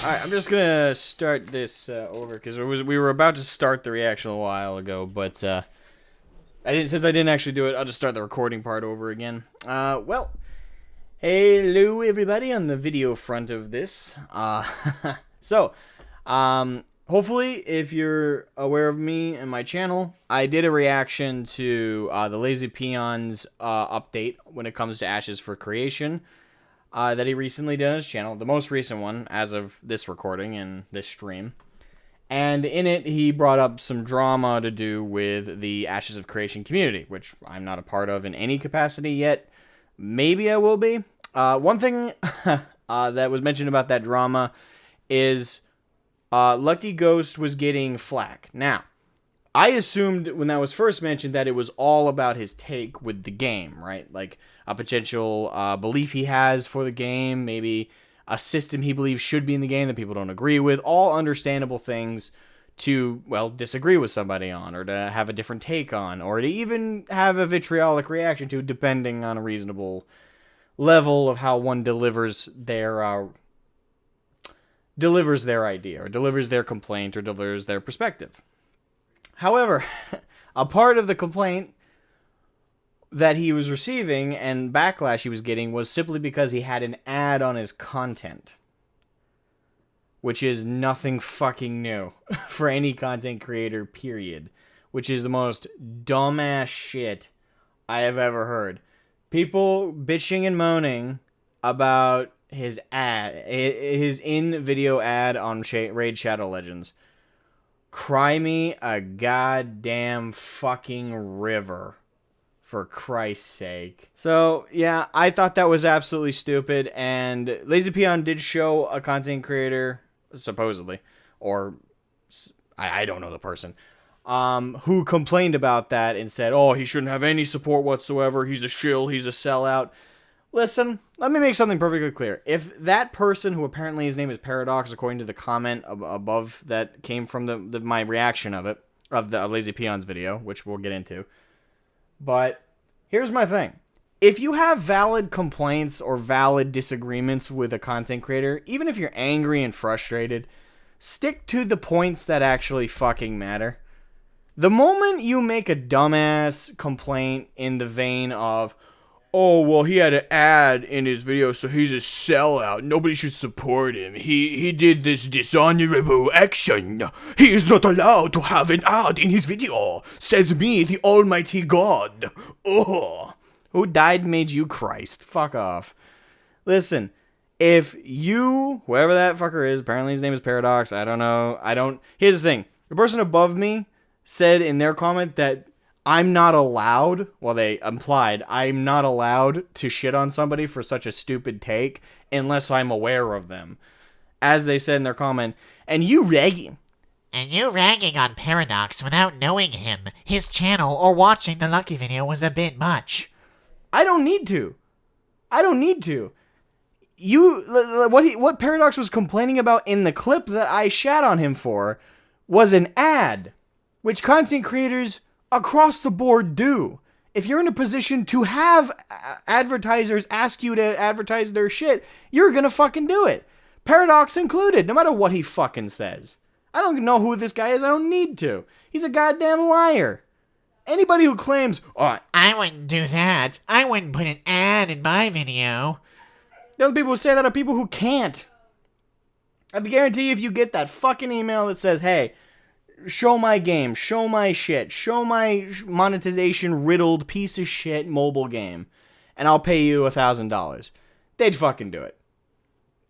Alright, I'm just gonna start this over because we were about to start the reaction a while ago, but since I didn't actually do it, I'll just start the recording part over again. Well, hello everybody on the video front of this. Hopefully, if you're aware of me and my channel, I did a reaction to the Lazy Peons update when it comes to Ashes for Creation. That he recently did on his channel, the most recent one as of this recording and this stream. And in it, he brought up some drama to do with the Ashes of Creation community, which I'm not a part of in any capacity yet. Maybe I will be. One thing that was mentioned about that drama is Lucky Ghost was getting flack. Now, I assumed when that was first mentioned that it was all about his take with the game, right? Like a potential belief he has for the game, maybe a system he believes should be in the game that people don't agree with, all understandable things to, well, disagree with somebody on, or to have a different take on, or to even have a vitriolic reaction to, depending on a reasonable level of how one delivers their idea, or delivers their complaint, or delivers their perspective. However, a part of the complaint that he was receiving and backlash he was getting was simply because he had an ad on his content. Which is nothing fucking new for any content creator, period. Which is the most dumbass shit I have ever heard. People bitching and moaning about his ad, his in-video ad on Raid Shadow Legends. Cry me a goddamn fucking river, for Christ's sake. So, yeah, I thought that was absolutely stupid, and Lazy Peon did show a content creator, supposedly, or I don't know the person, who complained about that and said, oh, he shouldn't have any support whatsoever, he's a shill, he's a sellout. Listen, let me make something perfectly clear. If that person, who apparently his name is Paradox, according to the comment above that came from my reaction of it, of the Lazy Peons video, which we'll get into. But here's my thing. If you have valid complaints or valid disagreements with a content creator, even if you're angry and frustrated, stick to the points that actually fucking matter. The moment you make a dumbass complaint in the vein of, oh, well, he had an ad in his video, so he's a sellout. Nobody should support him. He did this dishonorable action. He is not allowed to have an ad in his video, says me, the almighty God. Oh. Who died made you Christ? Fuck off. Listen, if you, whoever that fucker is, apparently his name is Paradox, I don't know, here's the thing. The person above me said in their comment that I'm not allowed, well, they implied, I'm not allowed to shit on somebody for such a stupid take unless I'm aware of them. As they said in their comment, and you ragging on Paradox without knowing him, his channel, or watching the Lucky video was a bit much. I don't need to. What Paradox was complaining about in the clip that I shat on him for was an ad, which content creators across the board do. If you're in a position to have advertisers ask you to advertise their shit, you're gonna fucking do it. Paradox included, no matter what he fucking says. I don't know who this guy is, I don't need to. He's a goddamn liar. Anybody who claims, oh, I wouldn't do that. I wouldn't put an ad in my video. The other people who say that are people who can't. I guarantee you, if you get that fucking email that says, hey, show my game, show my shit, show my monetization riddled piece of shit mobile game, and I'll pay you $1,000. They'd fucking do it.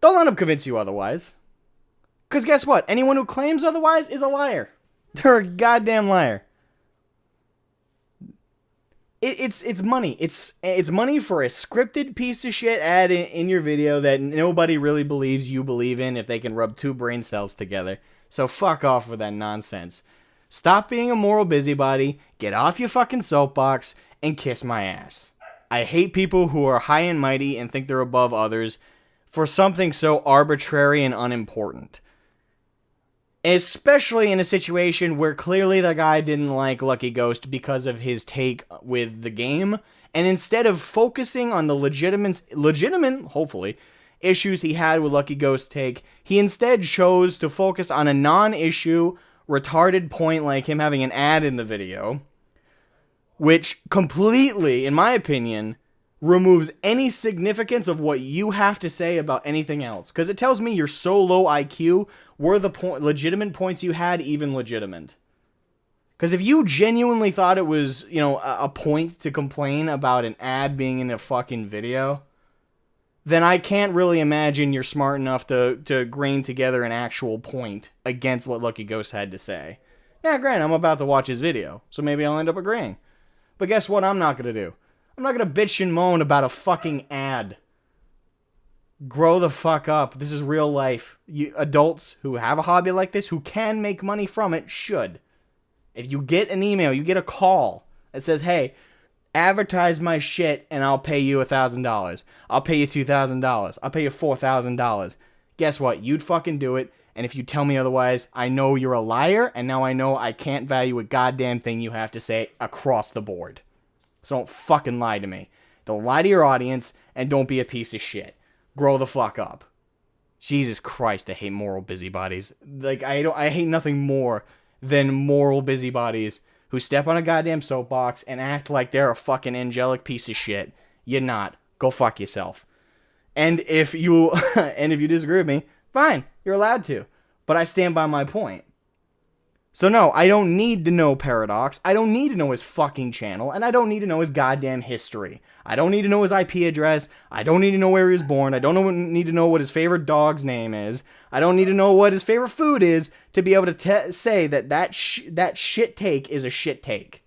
Don't let them convince you otherwise. Because guess what? Anyone who claims otherwise is a liar. They're a goddamn liar. It's money. It's money for a scripted piece of shit ad in your video that nobody really believes you believe in if they can rub two brain cells together. So fuck off with that nonsense. Stop being a moral busybody, get off your fucking soapbox, and kiss my ass. I hate people who are high and mighty and think they're above others for something so arbitrary and unimportant. Especially in a situation where clearly the guy didn't like Lucky Ghost because of his take with the game, and instead of focusing on the legitimate, hopefully, issues he had with Lucky Ghost take. He instead chose to focus on a non-issue, retarded point like him having an ad in the video, which completely, in my opinion, removes any significance of what you have to say about anything else. Because it tells me you're so low IQ, were the legitimate points you had even legitimate? Because if you genuinely thought it was, you know, a point to complain about an ad being in a fucking video, then I can't really imagine you're smart enough to grain together an actual point against what Lucky Ghost had to say. Now, granted, I'm about to watch his video, so maybe I'll end up agreeing. But guess what I'm not going to do? I'm not going to bitch and moan about a fucking ad. Grow the fuck up. This is real life. You adults who have a hobby like this, who can make money from it, should. If you get an email, you get a call that says, hey, advertise my shit and I'll pay you $1,000. I'll pay you $2,000. I'll pay you $4,000. Guess what? You'd fucking do it. And if you tell me otherwise, I know you're a liar, and now I know I can't value a goddamn thing you have to say across the board. So don't fucking lie to me. Don't lie to your audience, and don't be a piece of shit. Grow the fuck up. Jesus Christ, I hate moral busybodies. Like, I hate nothing more than moral busybodies who step on a goddamn soapbox and act like they're a fucking angelic piece of shit. You're not. Go fuck yourself. And if you disagree with me, fine, you're allowed to. But I stand by my point. So no, I don't need to know Paradox. I don't need to know his fucking channel, and I don't need to know his goddamn history. I don't need to know his IP address. I don't need to know where he was born. I don't need to know what his favorite dog's name is. I don't need to know what his favorite food is to be able to say that shit take is a shit take.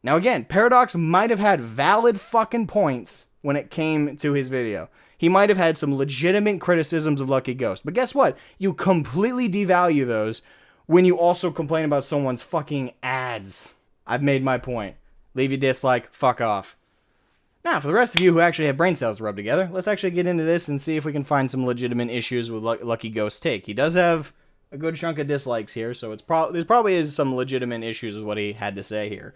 Now again, Paradox might have had valid fucking points when it came to his video. He might have had some legitimate criticisms of Lucky Ghost. But guess what? You completely devalue those when you also complain about someone's fucking ads. I've made my point. Leave your dislike. Fuck off. Now, for the rest of you who actually have brain cells to rub together, let's actually get into this and see if we can find some legitimate issues with Lucky Ghost's take. He does have a good chunk of dislikes here, so there probably is some legitimate issues with what he had to say here.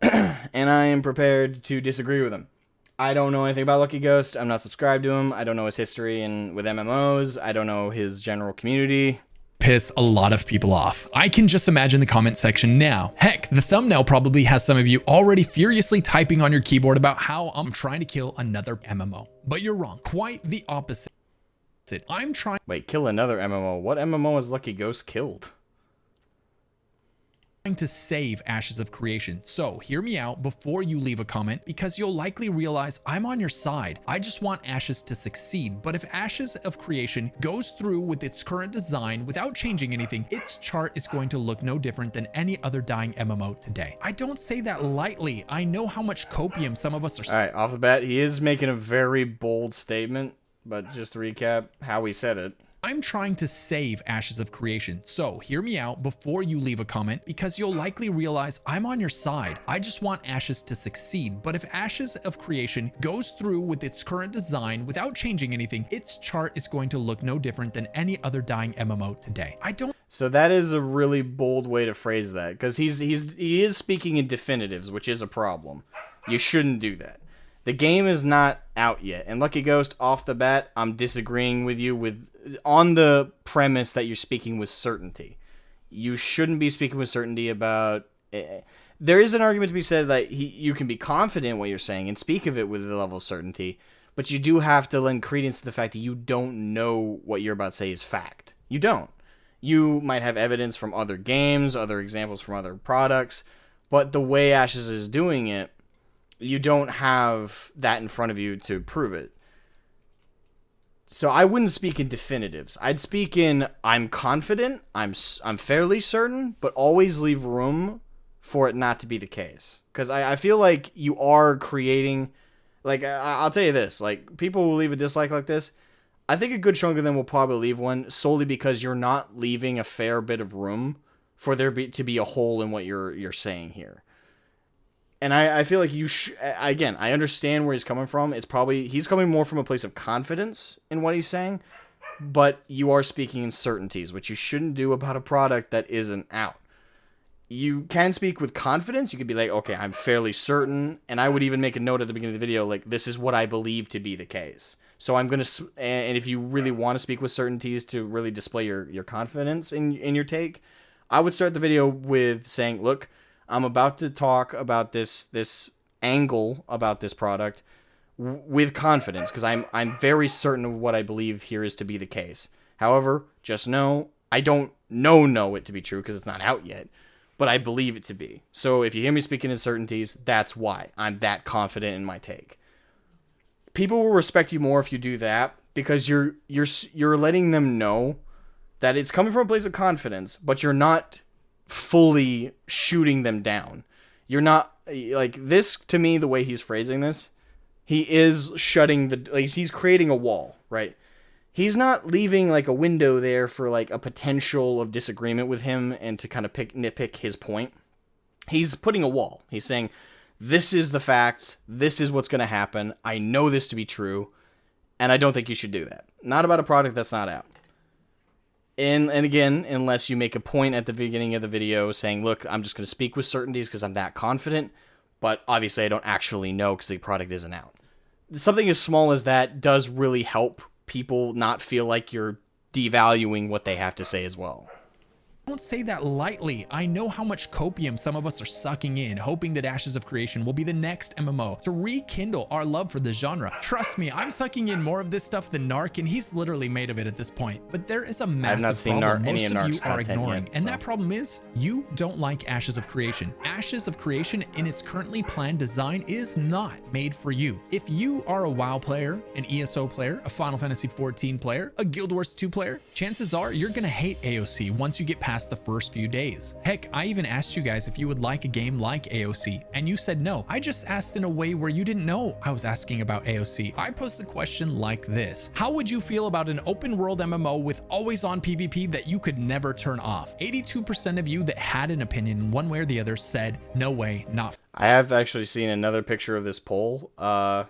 And I am prepared to disagree with him. I don't know anything about Lucky Ghost. I'm not subscribed to him. I don't know his history with MMOs. I don't know his general community. Piss a lot of people off. I can just imagine the comment section now. Heck, the thumbnail probably has some of you already furiously typing on your keyboard about how I'm trying to kill another MMO. But you're wrong. Quite the opposite. I'm trying Kill another MMO. What MMO has Lucky Ghost killed? to save Ashes of Creation. So hear me out before you leave a comment, because you'll likely realize I'm on your side. I just want Ashes to succeed, but if Ashes of Creation goes through with its current design without changing anything, its chart is going to look no different than any other dying MMO today. I don't say that lightly. I know how much copium some of us are. Alright, off the bat, he is making a very bold statement, but just to recap how he said it. I'm trying to save Ashes of Creation, so hear me out before you leave a comment, because you'll likely realize I'm on your side. I just want Ashes to succeed, but if Ashes of Creation goes through with its current design without changing anything, its chart is going to look no different than any other dying MMO today. So that is a really bold way to phrase that, because he is speaking in definitives, which is a problem. You shouldn't do that. The game is not out yet, and Lucky Ghost, off the bat, I'm disagreeing with you on the premise that you're speaking with certainty. You shouldn't be speaking with certainty about... There is an argument to be said that you can be confident in what you're saying and speak of it with a level of certainty, but you do have to lend credence to the fact that you don't know what you're about to say is fact. You don't. You might have evidence from other games, other examples from other products, but the way Ashes is doing it, you don't have that in front of you to prove it. So I wouldn't speak in definitives. I'd speak in I'm confident, I'm fairly certain, but always leave room for it not to be the case. Because I feel like you are creating... Like, I'll tell you this. Like, people who leave a dislike like this, I think a good chunk of them will probably leave one solely because you're not leaving a fair bit of room for there to be a hole in what you're saying here. And I feel like again, I understand where he's coming from. He's coming more from a place of confidence in what he's saying, but you are speaking in certainties, which you shouldn't do about a product that isn't out. you can speak with confidence. You could be like, okay, I'm fairly certain. And I would even make a note at the beginning of the video, like, this is what I believe to be the case. So I'm going to, and if you really want to speak with certainties to really display your confidence in your take, I would start the video with saying, look, I'm about to talk about this angle about this product with confidence, because I'm very certain of what I believe here is to be the case. However, just know, I don't know it to be true because it's not out yet, but I believe it to be. So if you hear me speaking in certainties, that's why I'm that confident in my take. People will respect you more if you do that, because you're letting them know that it's coming from a place of confidence, but you're not fully shooting them down. You're not, like, this, to me, the way he's phrasing this, he is shutting he's creating a wall, right? He's not leaving, like, a window there for, like, a potential of disagreement with him and to kind of nitpick his point. He's putting a wall. He's saying, this is the facts, this is what's going to happen, I know this to be true, and I don't think you should do that. Not about a product that's not out. And again, unless you make a point at the beginning of the video saying, look, I'm just going to speak with certainties because I'm that confident, but obviously I don't actually know because the product isn't out. Something as small as that does really help people not feel like you're devaluing what they have to say as well. Don't say that lightly. I know how much copium some of us are sucking in, hoping that Ashes of Creation will be the next MMO to rekindle our love for the genre. Trust me, I'm sucking in more of this stuff than Narc, and he's literally made of it at this point. But there is a massive problem most of you are ignoring, and that problem is you don't like Ashes of Creation. Ashes of Creation in its currently planned design is not made for you. If you are a WoW player, an ESO player, a Final Fantasy XIV player, a Guild Wars 2 player, chances are you're gonna hate AOC once you get past the first few days. Heck, I even asked you guys if you would like a game like AOC, and you said no. I just asked in a way where you didn't know I was asking about AOC. I posed a question like this: how would you feel about an open world MMO with always on PvP that you could never turn off? 82% of you that had an opinion one way or the other said, no way, not. I have actually seen another picture of this poll. I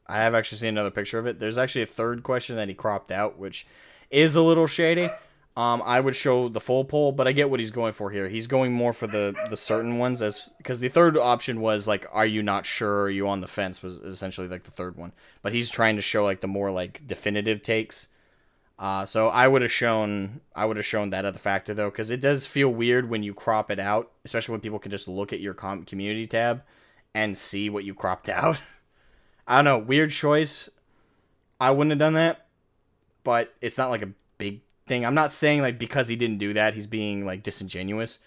have actually seen another picture of it. There's actually a third question that he cropped out, which is a little shady. I would show the full poll, but I get what he's going for here. He's going more for the certain ones, because the third option was like, are you not sure? Are you on the fence? Was essentially like the third one, but he's trying to show like the more like definitive takes. So I would have shown that other factor though, because it does feel weird when you crop it out, especially when people can just look at your community tab and see what you cropped out. I don't know, weird choice. I wouldn't have done that, but it's not like a big thing. I'm not saying like because he didn't do that he's being like disingenuous.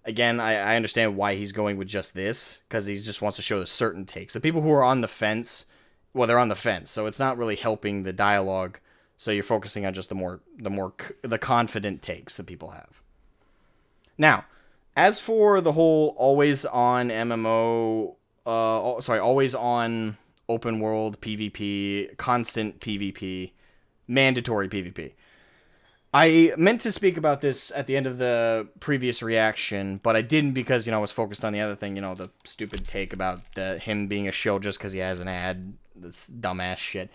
Again, I understand why he's going with just this, because he just wants to show the certain takes. The people who are on the fence, well, they're on the fence, so it's not really helping the dialogue. So you're focusing on just the confident takes that people have. Now, as for the whole always on MMO, always on open world PvP, constant PvP, mandatory PvP. I meant to speak about this at the end of the previous reaction, but I didn't because, I was focused on the other thing, the stupid take about him being a shill just because he has an ad. This dumbass shit.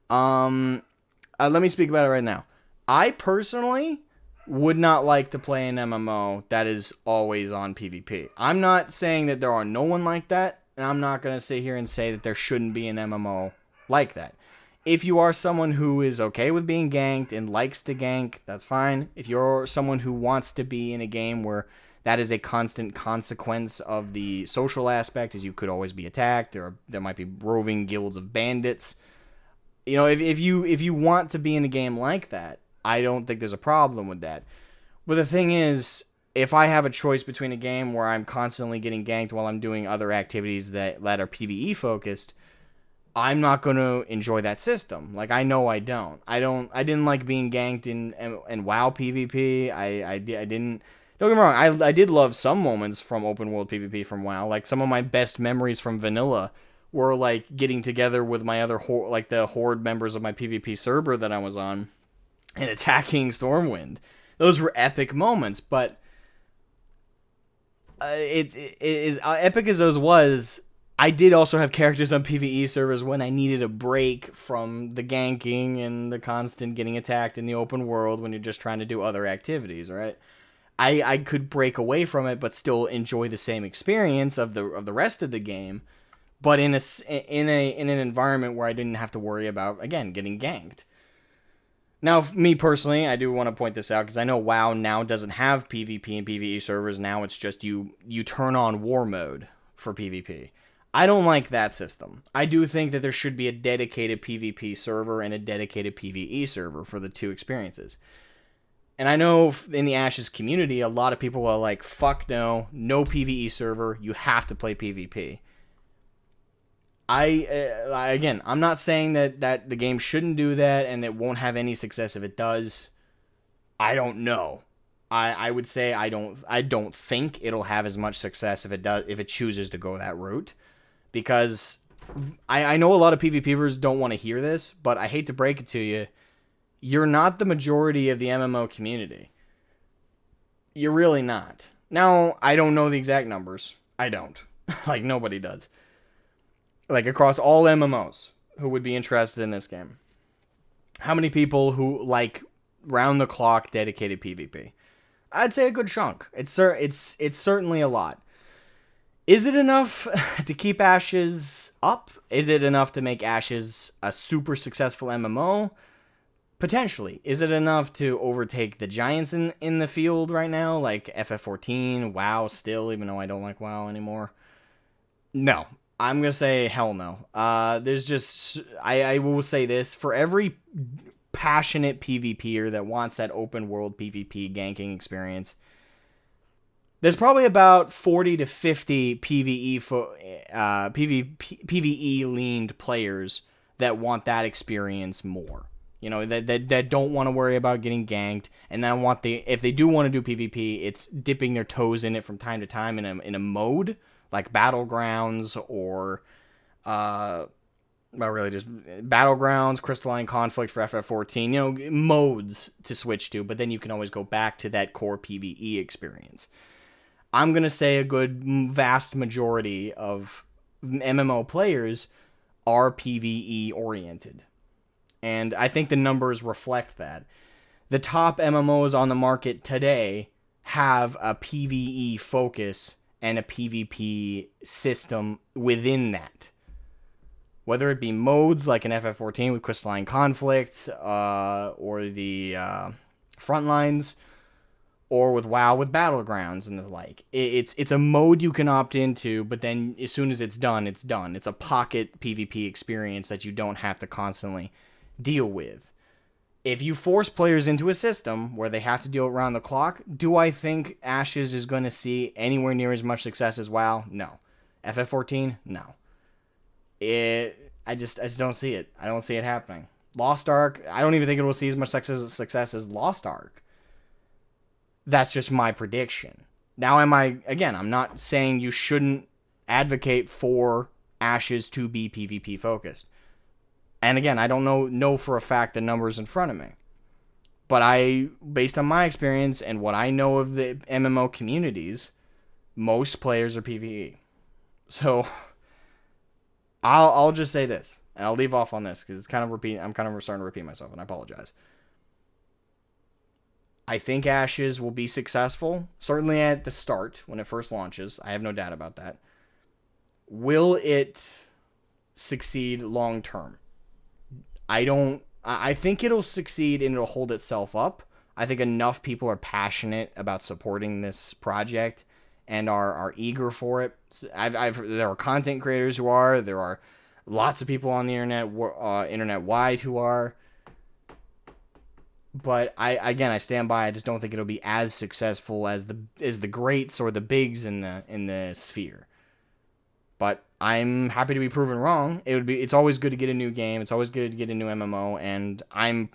Let me speak about it right now. I personally would not like to play an MMO that is always on PvP. I'm not saying that there are no one like that, and I'm not going to sit here and say that there shouldn't be an MMO like that. If you are someone who is okay with being ganked and likes to gank, that's fine. If you're someone who wants to be in a game where that is a constant consequence of the social aspect, as you could always be attacked, or there might be roving guilds of bandits. If you want to be in a game like that, I don't think there's a problem with that. But the thing is, if I have a choice between a game where I'm constantly getting ganked while I'm doing other activities that are PvE focused, I'm not going to enjoy that system. Like, I know I don't. I didn't like being ganked in WoW PvP. I didn't. Don't get me wrong. I did love some moments from open world PvP from WoW. Like, some of my best memories from vanilla were like getting together with my other the horde members of my PvP server that I was on and attacking Stormwind. Those were epic moments, but it's epic as those was. I did also have characters on PvE servers when I needed a break from the ganking and the constant getting attacked in the open world when you're just trying to do other activities, right? I could break away from it, but still enjoy the same experience of the rest of the game, but in an environment where I didn't have to worry about, again, getting ganked. Now, me personally, I do want to point this out because I know WoW now doesn't have PvP and PvE servers. Now it's just you turn on war mode for PvP. I don't like that system. I do think that there should be a dedicated PvP server and a dedicated PvE server for the two experiences. And I know in the Ashes community, a lot of people are like, fuck no PvE server, you have to play PvP. Again, I'm not saying that the game shouldn't do that and it won't have any success if it does. I don't know. I would say I don't think it'll have as much success if it chooses to go that route. Because I know a lot of PvPers don't want to hear this, but I hate to break it to you. You're not the majority of the MMO community. You're really not. Now, I don't know the exact numbers. I don't. Like, nobody does. Like, across all MMOs who would be interested in this game. How many people who like round-the-clock dedicated PvP? I'd say a good chunk. It's certainly a lot. Is it enough to keep Ashes up? Is it enough to make Ashes a super successful MMO? Potentially. Is it enough to overtake the giants in the field right now, like FF14, WoW still, even though I don't like WoW anymore? No. I'm going to say hell no. There's just... I will say this. For every passionate PvPer that wants that open world PvP ganking experience, there's probably about 40 to 50 PvE-leaned players that want that experience more. You know, that don't want to worry about getting ganked, and then if they do want to do PvP, it's dipping their toes in it from time to time in a mode like Battlegrounds or well, really just Battlegrounds, Crystalline Conflict for FF14. You know, modes to switch to, but then you can always go back to that core PvE experience. I'm gonna say a good vast majority of MMO players are PvE oriented. And I think the numbers reflect that. The top MMOs on the market today have a PvE focus and a PvP system within that. Whether it be modes like an FF14 with Crystalline Conflict, or the Frontlines, or with WoW with Battlegrounds and the like. It's a mode you can opt into, but then as soon as it's done, it's done. It's a pocket PvP experience that you don't have to constantly deal with. If you force players into a system where they have to deal around the clock, do I think Ashes is going to see anywhere near as much success as WoW? No. FF14? No. I just don't see it. I don't see it happening. Lost Ark, I don't even think it will see as much success as Lost Ark. That's just my prediction. Now, I'm not saying you shouldn't advocate for Ashes to be PvP focused. And again, I don't know for a fact the numbers in front of me. But based on my experience and what I know of the MMO communities, most players are PvE. So I'll just say this, and I'll leave off on this because I'm kind of starting to repeat myself, and I apologize. I think Ashes will be successful, certainly at the start when it first launches. I have no doubt about that. Will it succeed long term? I think it'll succeed and it'll hold itself up. I think enough people are passionate about supporting this project and are eager for it. There are content creators who are. There are lots of people on the internet wide who are. But I stand by. I just don't think it'll be as successful as the greats or the bigs in the sphere. But I'm happy to be proven wrong. It's always good to get a new game. It's always good to get a new MMO, and I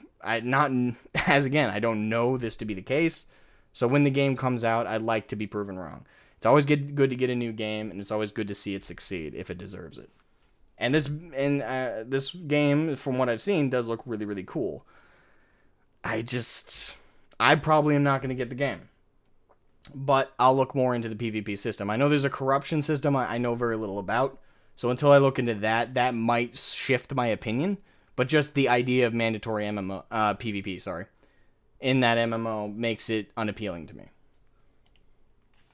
don't know this to be the case. So when the game comes out, I'd like to be proven wrong. It's always good to get a new game, and it's always good to see it succeed if it deserves it. And this game, from what I've seen, does look really, really cool. I probably am not going to get the game. But I'll look more into the PvP system. I know there's a corruption system I know very little about. So until I look into that might shift my opinion. But just the idea of mandatory PvP, in that MMO makes it unappealing to me.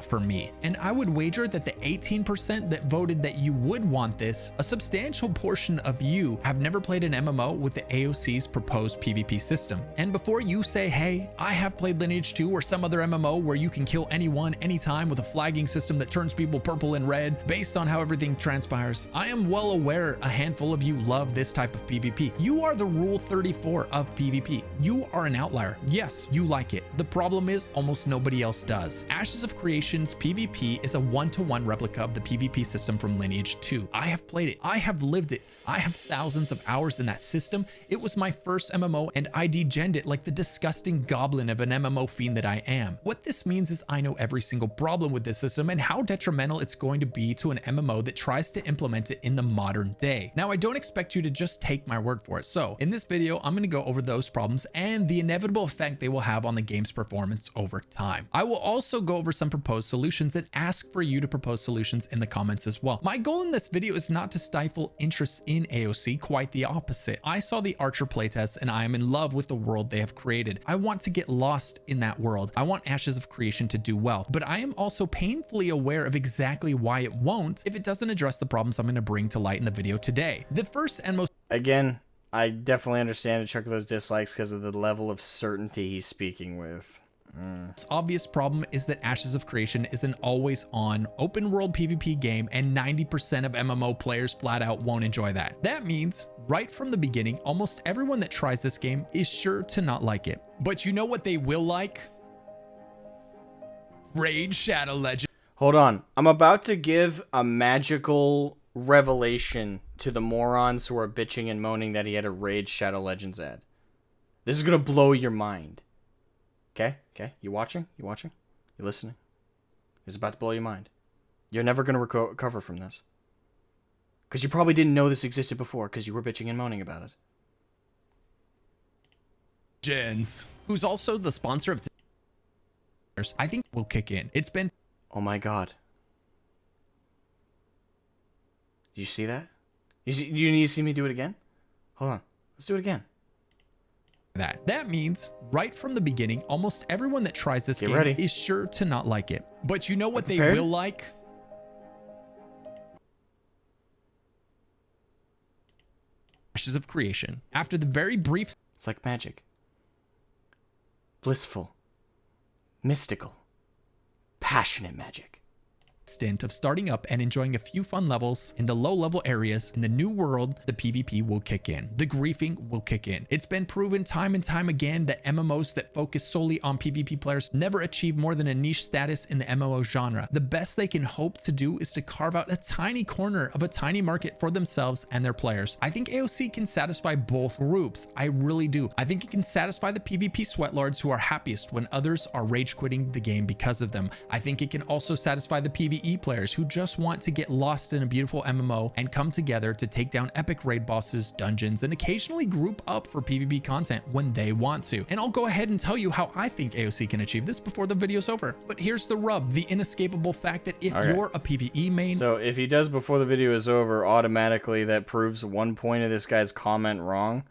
for me. And I would wager that the 18% that voted that you would want this, a substantial portion of you have never played an MMO with the AOC's proposed PvP system. And before you say, hey, I have played Lineage 2 or some other MMO where you can kill anyone, anytime with a flagging system that turns people purple and red based on how everything transpires, I am well aware a handful of you love this type of PvP. You are the rule 34 of PvP. You are an outlier. Yes, you like it. The problem is almost nobody else does. Ashes of Creation's PvP is a one-to-one replica of the PvP system from Lineage 2. I have played it. I have lived it. I have thousands of hours in that system. It was my first MMO and I degened it like the disgusting goblin of an MMO fiend that I am. What this means is I know every single problem with this system and how detrimental it's going to be to an MMO that tries to implement it in the modern day. Now, I don't expect you to just take my word for it. So in this video, I'm going to go over those problems and the inevitable effect they will have on the game's performance over time. I will also go over some proposed solutions and ask for you to propose solutions in the comments as well. My goal in this video is not to stifle interest in AOC, quite the opposite. I saw the Archer playtest and I am in love with the world they have created. I want to get lost in that world. I want Ashes of Creation to do well, but I am also painfully aware of exactly why it won't if it doesn't address the problems I'm going to bring to light in the video today. The first and most Again, I definitely understand a chunk of those dislikes because of the level of certainty he's speaking with. obvious problem is that Ashes of Creation is an always-on open world PvP game, and 90% of MMO players flat out won't enjoy that. That means right from the beginning, almost everyone that tries this game is sure to not like it. But you know what they will like? Raid Shadow Legends. Hold on. I'm about to give a magical revelation to the morons who are bitching and moaning that he had a Raid Shadow Legends ad. This is going to blow your mind. Okay? Okay? You watching? You watching? You listening? It's about to blow your mind. You're never going to recover from this. Because you probably didn't know this existed before because you were bitching and moaning about it. Jens, who's also the sponsor of I think will kick in. It's been Oh my god. Did you see that? Do you need to see me do it again? Hold on. Let's do it again. That means right from the beginning, almost everyone that tries this game ready. is sure to not like it. But you know what they Prepared? will like? Ashes of Creation. After the very brief It's like magic. Blissful. Mystical. Passionate magic. stint of starting up and enjoying a few fun levels in the low level areas, in the new world, the PvP will kick in. The griefing will kick in. It's been proven time and time again that MMOs that focus solely on PvP players never achieve more than a niche status in the MMO genre. The best they can hope to do is to carve out a tiny corner of a tiny market for themselves and their players. I think AOC can satisfy both groups. I really do. I think it can satisfy the PvP sweatlords who are happiest when others are rage quitting the game because of them. I think it can also satisfy the PvE players who just want to get lost in a beautiful MMO and come together to take down epic raid bosses, dungeons, and occasionally group up for PvP content when they want to. And I'll go ahead and tell you how I think AOC can achieve this before the video's over. But here's the rub, the inescapable fact that if you're a PvE main... So if he does before the video is over, automatically that proves one point of this guy's comment wrong.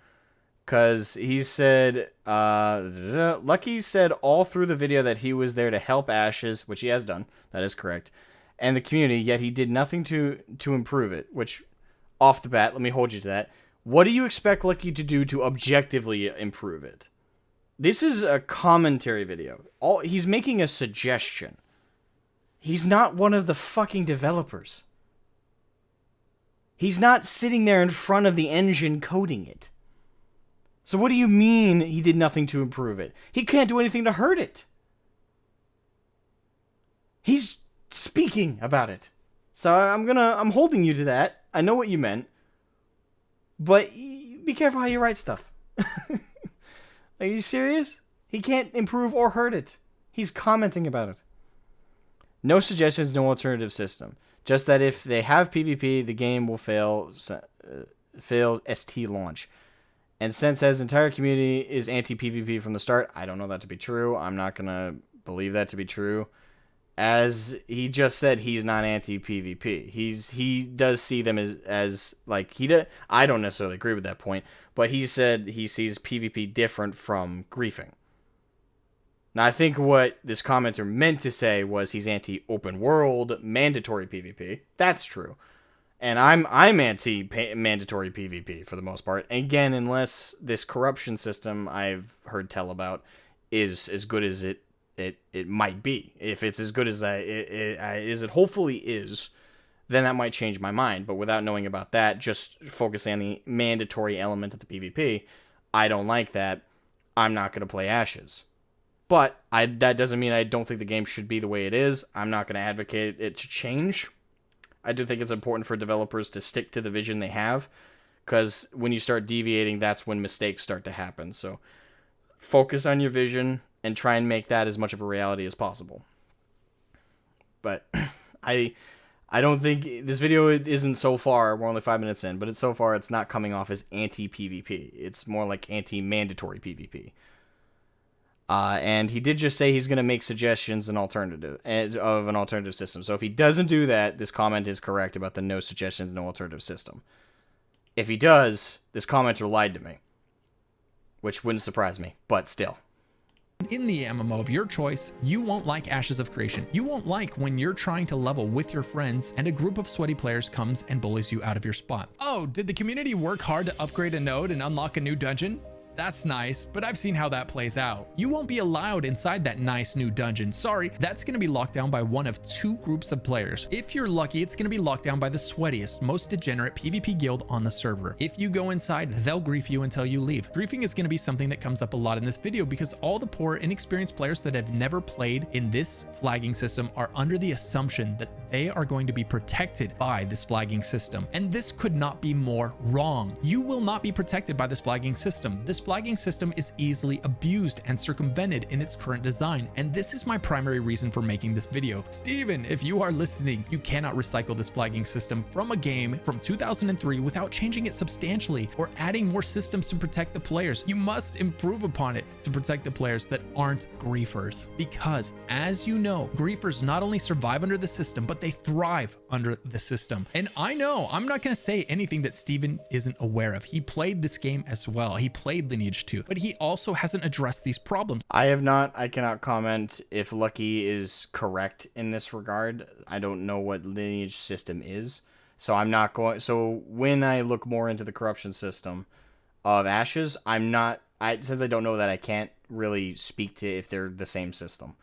Because he said, Lucky said all through the video that he was there to help Ashes, which he has done, that is correct, and the community, yet he did nothing to improve it, which, off the bat, let me hold you to that. What do you expect Lucky to do to objectively improve it? This is a commentary video. He's making a suggestion. He's not one of the fucking developers. He's not sitting there in front of the engine coding it. So what do you mean he did nothing to improve it? He can't do anything to hurt it. He's speaking about it. So I'm holding you to that. I know what you meant. But be careful how you write stuff. Are you serious? He can't improve or hurt it. He's commenting about it. No suggestions, no alternative system. Just that if they have PvP, the game will fail ST launch. And since his entire community is anti-PvP from the start, I don't know that to be true. I'm not going to believe that to be true. As he just said, he's not anti-PvP. He does see them as like, I don't necessarily agree with that point, but he said he sees PvP different from griefing. Now, I think what this commenter meant to say was he's anti-open world mandatory PvP. That's true. And I'm anti-mandatory PvP for the most part. Again, unless this corruption system I've heard tell about is as good as it might be. If it's as good as it hopefully is, then that might change my mind. But without knowing about that, just focusing on the mandatory element of the PvP, I don't like that. I'm not going to play Ashes. But that doesn't mean I don't think the game should be the way it is. I'm not going to advocate it to change. I do think it's important for developers to stick to the vision they have, because when you start deviating, that's when mistakes start to happen. So focus on your vision and try and make that as much of a reality as possible. But I don't think this video isn't so far. We're only 5 minutes in, but it's not coming off as anti-PvP. It's more like anti-mandatory PvP. And he did just say he's going to make suggestions of an alternative system. So if he doesn't do that, this comment is correct about the no suggestions, no alternative system. If he does, this commenter lied to me, which wouldn't surprise me, but still. In the MMO of your choice, you won't like Ashes of Creation. You won't like when you're trying to level with your friends and a group of sweaty players comes and bullies you out of your spot. Oh, did the community work hard to upgrade a node and unlock a new dungeon? That's nice, but I've seen how that plays out. You won't be allowed inside that nice new dungeon. Sorry, that's going to be locked down by one of two groups of players. If you're lucky, it's going to be locked down by the sweatiest, most degenerate PvP guild on the server. If you go inside, they'll grief you until you leave. Griefing is going to be something that comes up a lot in this video because all the poor, inexperienced players that have never played in this flagging system are under the assumption that they are going to be protected by this flagging system. And this could not be more wrong. You will not be protected by this flagging system. This flagging system is easily abused and circumvented in its current design, and this is my primary reason for making this video. Steven, if you are listening, you cannot recycle this flagging system from a game from 2003 without changing it substantially or adding more systems to protect the players. You must improve upon it to protect the players that aren't griefers, because as you know, griefers not only survive under the system, but they thrive under the system. And I know I'm not going to say anything that Steven isn't aware of. He played this game as well. He played Lineage 2, but he also hasn't addressed these problems. I cannot comment if Lucky is correct in this regard. I don't know what Lineage system is, so I'm not going. So when I look more into the corruption system of Ashes, since I don't know that, I can't really speak to if they're the same system.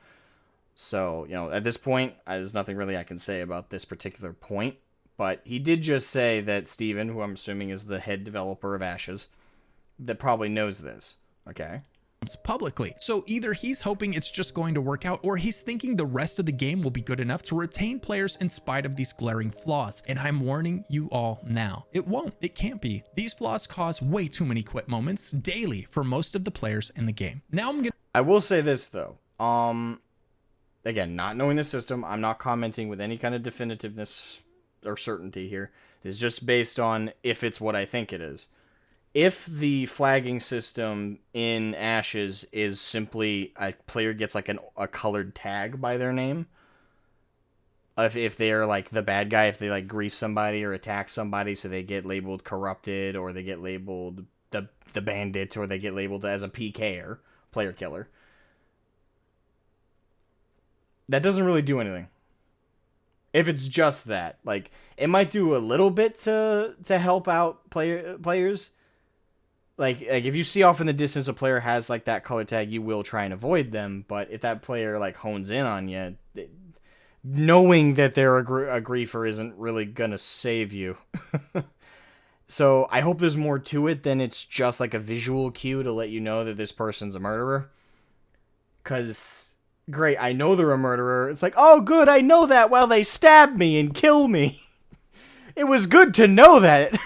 So, at this point, there's nothing really I can say about this particular point. But he did just say that Steven, who I'm assuming is the head developer of Ashes, that probably knows this. Okay. Publicly. So either he's hoping it's just going to work out, or he's thinking the rest of the game will be good enough to retain players in spite of these glaring flaws. And I'm warning you all now. It won't. It can't be. These flaws cause way too many quit moments daily for most of the players in the game. Now I will say this though. Again, not knowing the system, I'm not commenting with any kind of definitiveness or certainty here. It's just based on if it's what I think it is. If the flagging system in Ashes is simply a player gets like a colored tag by their name, if they're like the bad guy, if they like grief somebody or attack somebody, so they get labeled corrupted, or they get labeled the bandit, or they get labeled as a PKer, player killer, that doesn't really do anything. If it's just that, like, it might do a little bit to help out players. Like if you see off in the distance a player has like that color tag, you will try and avoid them. But if that player like hones in on you, knowing that they're a griefer isn't really gonna save you. So I hope there's more to it than it's just like a visual cue to let you know that this person's a murderer. Because, great, I know they're a murderer. It's like, oh good, I know that while they stab me and kill me. It was good to know that.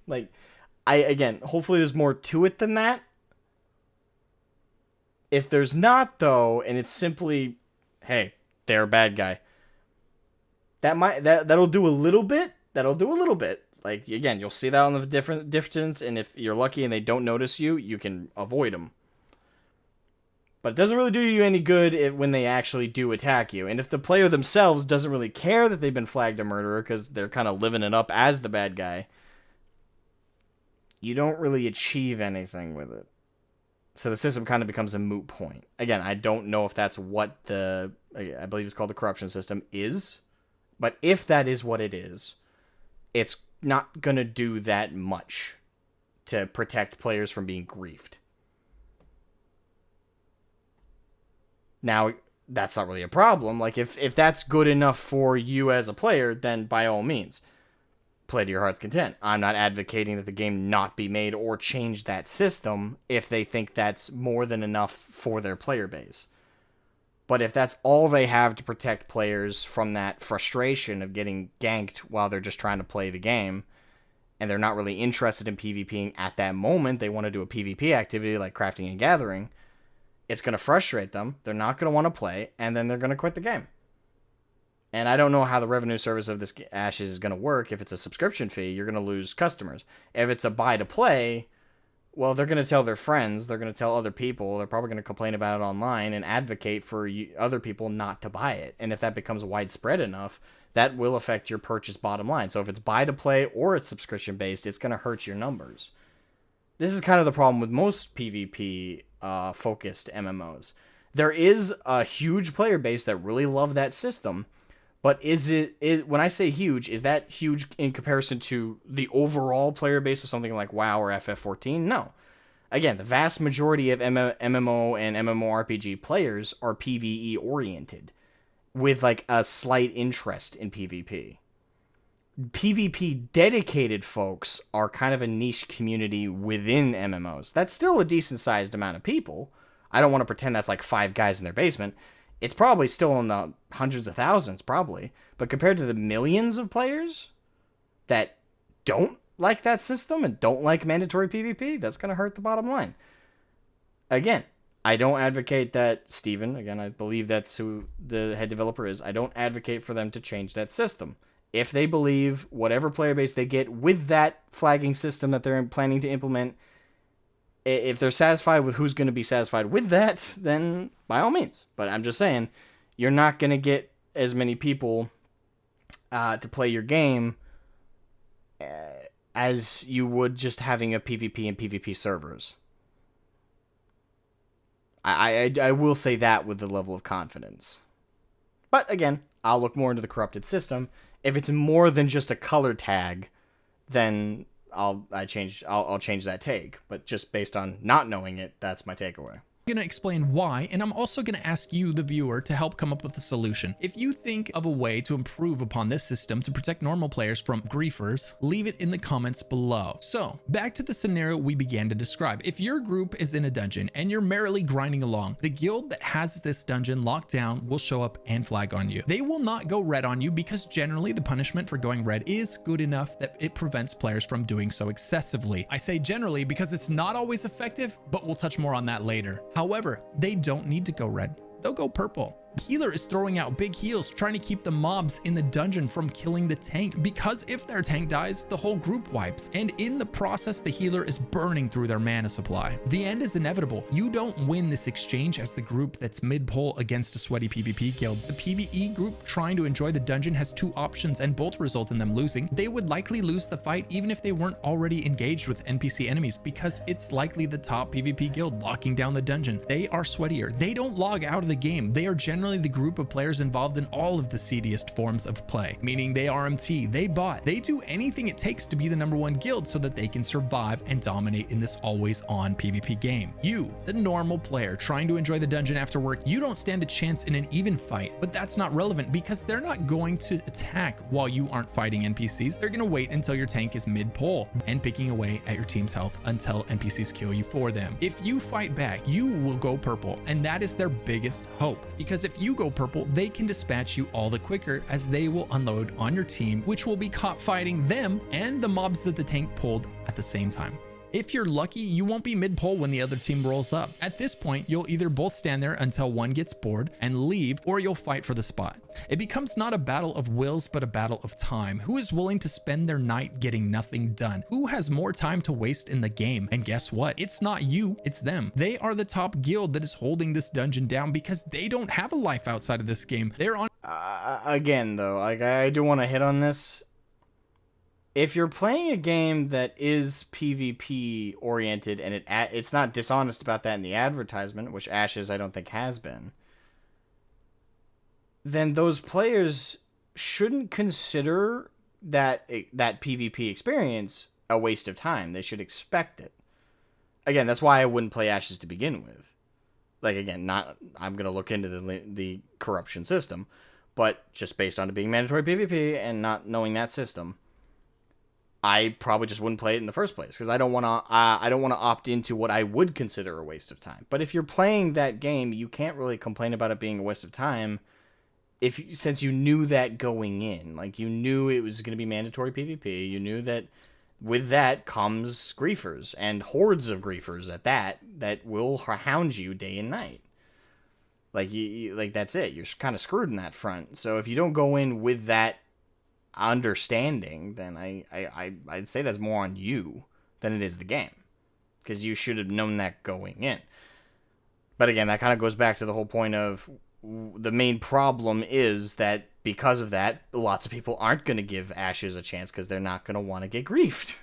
Like, again, hopefully there's more to it than that. If there's not, though, and it's simply, hey, they're a bad guy, that'll do a little bit. That'll do a little bit. Like, again, you'll see that on the different distance, and if you're lucky and they don't notice you, you can avoid them. But it doesn't really do you any good when they actually do attack you. And if the player themselves doesn't really care that they've been flagged a murderer because they're kind of living it up as the bad guy, you don't really achieve anything with it. So the system kind of becomes a moot point. Again, I don't know if that's what I believe it's called the corruption system is, but if that is what it is, it's not going to do that much to protect players from being griefed. Now, that's not really a problem. Like, if that's good enough for you as a player, then by all means, play to your heart's content. I'm not advocating that the game not be made or change that system if they think that's more than enough for their player base. But if that's all they have to protect players from that frustration of getting ganked while they're just trying to play the game, and they're not really interested in PvPing at that moment, they want to do a PvP activity like crafting and gathering, it's going to frustrate them, they're not going to want to play, and then they're going to quit the game. And I don't know how the revenue service of this Ashes is going to work. If it's a subscription fee, you're going to lose customers. If it's a buy-to-play, well, they're going to tell their friends, they're going to tell other people, they're probably going to complain about it online and advocate for other people not to buy it. And if that becomes widespread enough, that will affect your purchase bottom line. So if it's buy-to-play or it's subscription-based, it's going to hurt your numbers. This is kind of the problem with most PvP-focused MMOs. There is a huge player base that really love that system, but when I say huge, is that huge in comparison to the overall player base of something like WoW or FF14? No. Again, the vast majority of MMO and MMORPG players are PvE oriented, with like a slight interest in PvP. PvP dedicated folks are kind of a niche community within MMOs. That's still a decent sized amount of people. I don't want to pretend that's like 5 guys in their basement. It's probably still in the hundreds of thousands, probably. But compared to the millions of players that don't like that system and don't like mandatory PvP, that's going to hurt the bottom line. Again, I don't advocate that, Steven, again, I believe that's who the head developer is, I don't advocate for them to change that system. If they believe whatever player base they get with that flagging system that they're planning to implement, if they're satisfied with who's going to be satisfied with that, then by all means. But I'm just saying, you're not going to get as many people to play your game as you would just having a PvP and PvP servers. I will say that with the level of confidence. But again, I'll look more into the corrupted system. If it's more than just a color tag, then I'll change that take, but just based on not knowing it, that's my takeaway. I'm going to explain why, and I'm also going to ask you, the viewer, to help come up with a solution. If you think of a way to improve upon this system to protect normal players from griefers, leave it in the comments below. So, back to the scenario we began to describe. If your group is in a dungeon and you're merrily grinding along, the guild that has this dungeon locked down will show up and flag on you. They will not go red on you because generally the punishment for going red is good enough that it prevents players from doing so excessively. I say generally because it's not always effective, but we'll touch more on that later. However, they don't need to go red. They'll go purple. The healer is throwing out big heals, trying to keep the mobs in the dungeon from killing the tank, because if their tank dies, the whole group wipes, and in the process, the healer is burning through their mana supply. The end is inevitable. You don't win this exchange as the group that's mid-pole against a sweaty PvP guild. The PvE group trying to enjoy the dungeon has 2 options, and both result in them losing. They would likely lose the fight even if they weren't already engaged with NPC enemies, because it's likely the top PvP guild locking down the dungeon. They are sweatier. They don't log out of the game. They are generally the group of players involved in all of the seediest forms of play, meaning they RMT, they bot, they do anything it takes to be the #1 guild so that they can survive and dominate in this always on PvP game. You, the normal player trying to enjoy the dungeon after work, you don't stand a chance in an even fight, but that's not relevant because they're not going to attack while you aren't fighting NPCs. They're going to wait until your tank is mid-pole and picking away at your team's health until NPCs kill you for them. If you fight back, you will go purple, and that is their biggest hope, because if you go purple, they can dispatch you all the quicker as they will unload on your team, which will be caught fighting them and the mobs that the tank pulled at the same time. If you're lucky, you won't be mid-pole when the other team rolls up. At this point, you'll either both stand there until one gets bored and leave, or you'll fight for the spot. It becomes not a battle of wills, but a battle of time. Who is willing to spend their night getting nothing done? Who has more time to waste in the game? And guess what? It's not you, it's them. They are the top guild that is holding this dungeon down because they don't have a life outside of this game. They're on... Again, though, I do want to hit on this. if you're playing a game that is PvP oriented and it's not dishonest about that in the advertisement, which Ashes I don't think has been, then those players shouldn't consider that PvP experience a waste of time. They should expect it. Again, that's why I wouldn't play Ashes to begin with. Like, again, not I'm going to look into the corruption system, but just based on it being mandatory PvP and not knowing that system, I probably just wouldn't play it in the first place because I don't want to opt into what I would consider a waste of time. But if you're playing that game, you can't really complain about it being a waste of time since you knew that going in. Like, you knew it was going to be mandatory PvP. You knew that with that comes griefers and hordes of griefers at that will hound you day and night. Like, like that's it. You're kind of screwed in that front. So if you don't go in with that understanding, then I'd say that's more on you than it is the game, because you should have known that going in. But again, that kind of goes back to the whole point of the main problem is that because of that, lots of people aren't going to give Ashes a chance because they're not going to want to get griefed.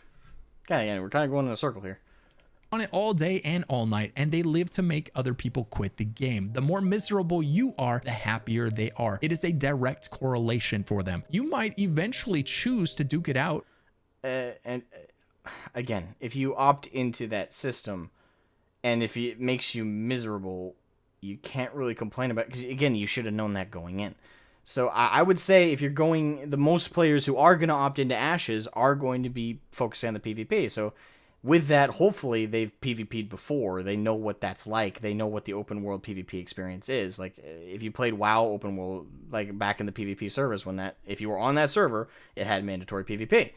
Okay, we're kind of going in a circle here. On it all day and all night, and they live to make other people quit the game. The more miserable you are, the happier they are. It is a direct correlation for them. You might eventually choose to duke it out. And again, if you opt into that system, and if it makes you miserable, you can't really complain about it, because again, you should have known that going in. So I would say if you're going, the most players who are going to opt into Ashes are going to be focusing on the PvP. So with that, hopefully they've PvP'd before. They know what that's like. They know what the open world PvP experience is. Like, if you played WoW open world, like back in the PvP service, if you were on that server, it had mandatory PvP.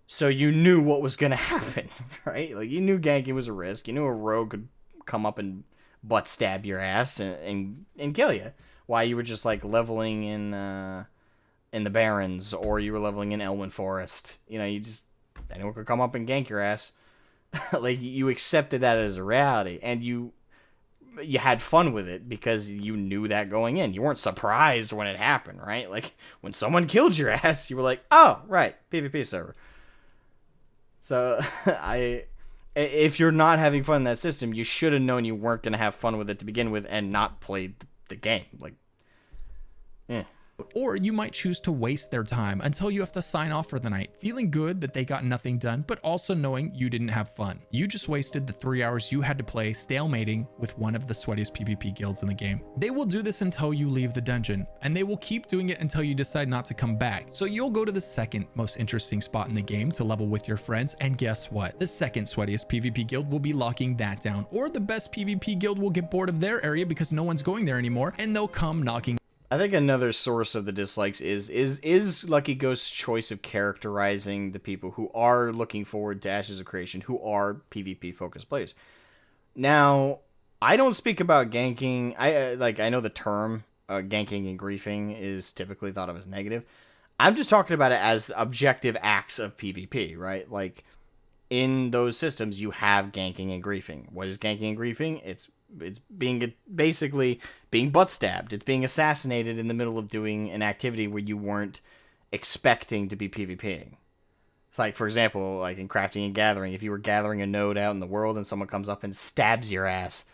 So you knew what was going to happen, right? Like, you knew ganking was a risk. You knew a rogue could come up and butt stab your ass and kill you. Why you were just like leveling in the Barrens, or you were leveling in Elwyn Forest. Anyone could come up and gank your ass. Like, you accepted that as a reality, and you had fun with it because you knew that going in. You weren't surprised when it happened, right? Like, when someone killed your ass, you were like, oh, right, PvP server. So, if you're not having fun in that system, you should have known you weren't going to have fun with it to begin with and not played the game. Like, Or you might choose to waste their time until you have to sign off for the night, feeling good that they got nothing done, but also knowing you didn't have fun. You just wasted the 3 hours you had to play stalemating with one of the sweatiest PvP guilds in the game. They will do this until you leave the dungeon, and they will keep doing it until you decide not to come back. So you'll go to the second most interesting spot in the game to level with your friends, and guess what? The second sweatiest PvP guild will be locking that down, or the best PvP guild will get bored of their area because no one's going there anymore, and they'll come knocking. I think another source of the dislikes is Lucky Ghost's choice of characterizing the people who are looking forward to Ashes of Creation, who are PvP focused players. Now, I don't speak about ganking. I know the term ganking and griefing is typically thought of as negative. I'm just talking about it as objective acts of PvP, right? Like, in those systems, you have ganking and griefing. What is ganking and griefing? It's basically being butt stabbed. It's being assassinated in the middle of doing an activity where you weren't expecting to be PvPing. It's like, for example, like in crafting and gathering, if you were gathering a node out in the world and someone comes up and stabs your ass,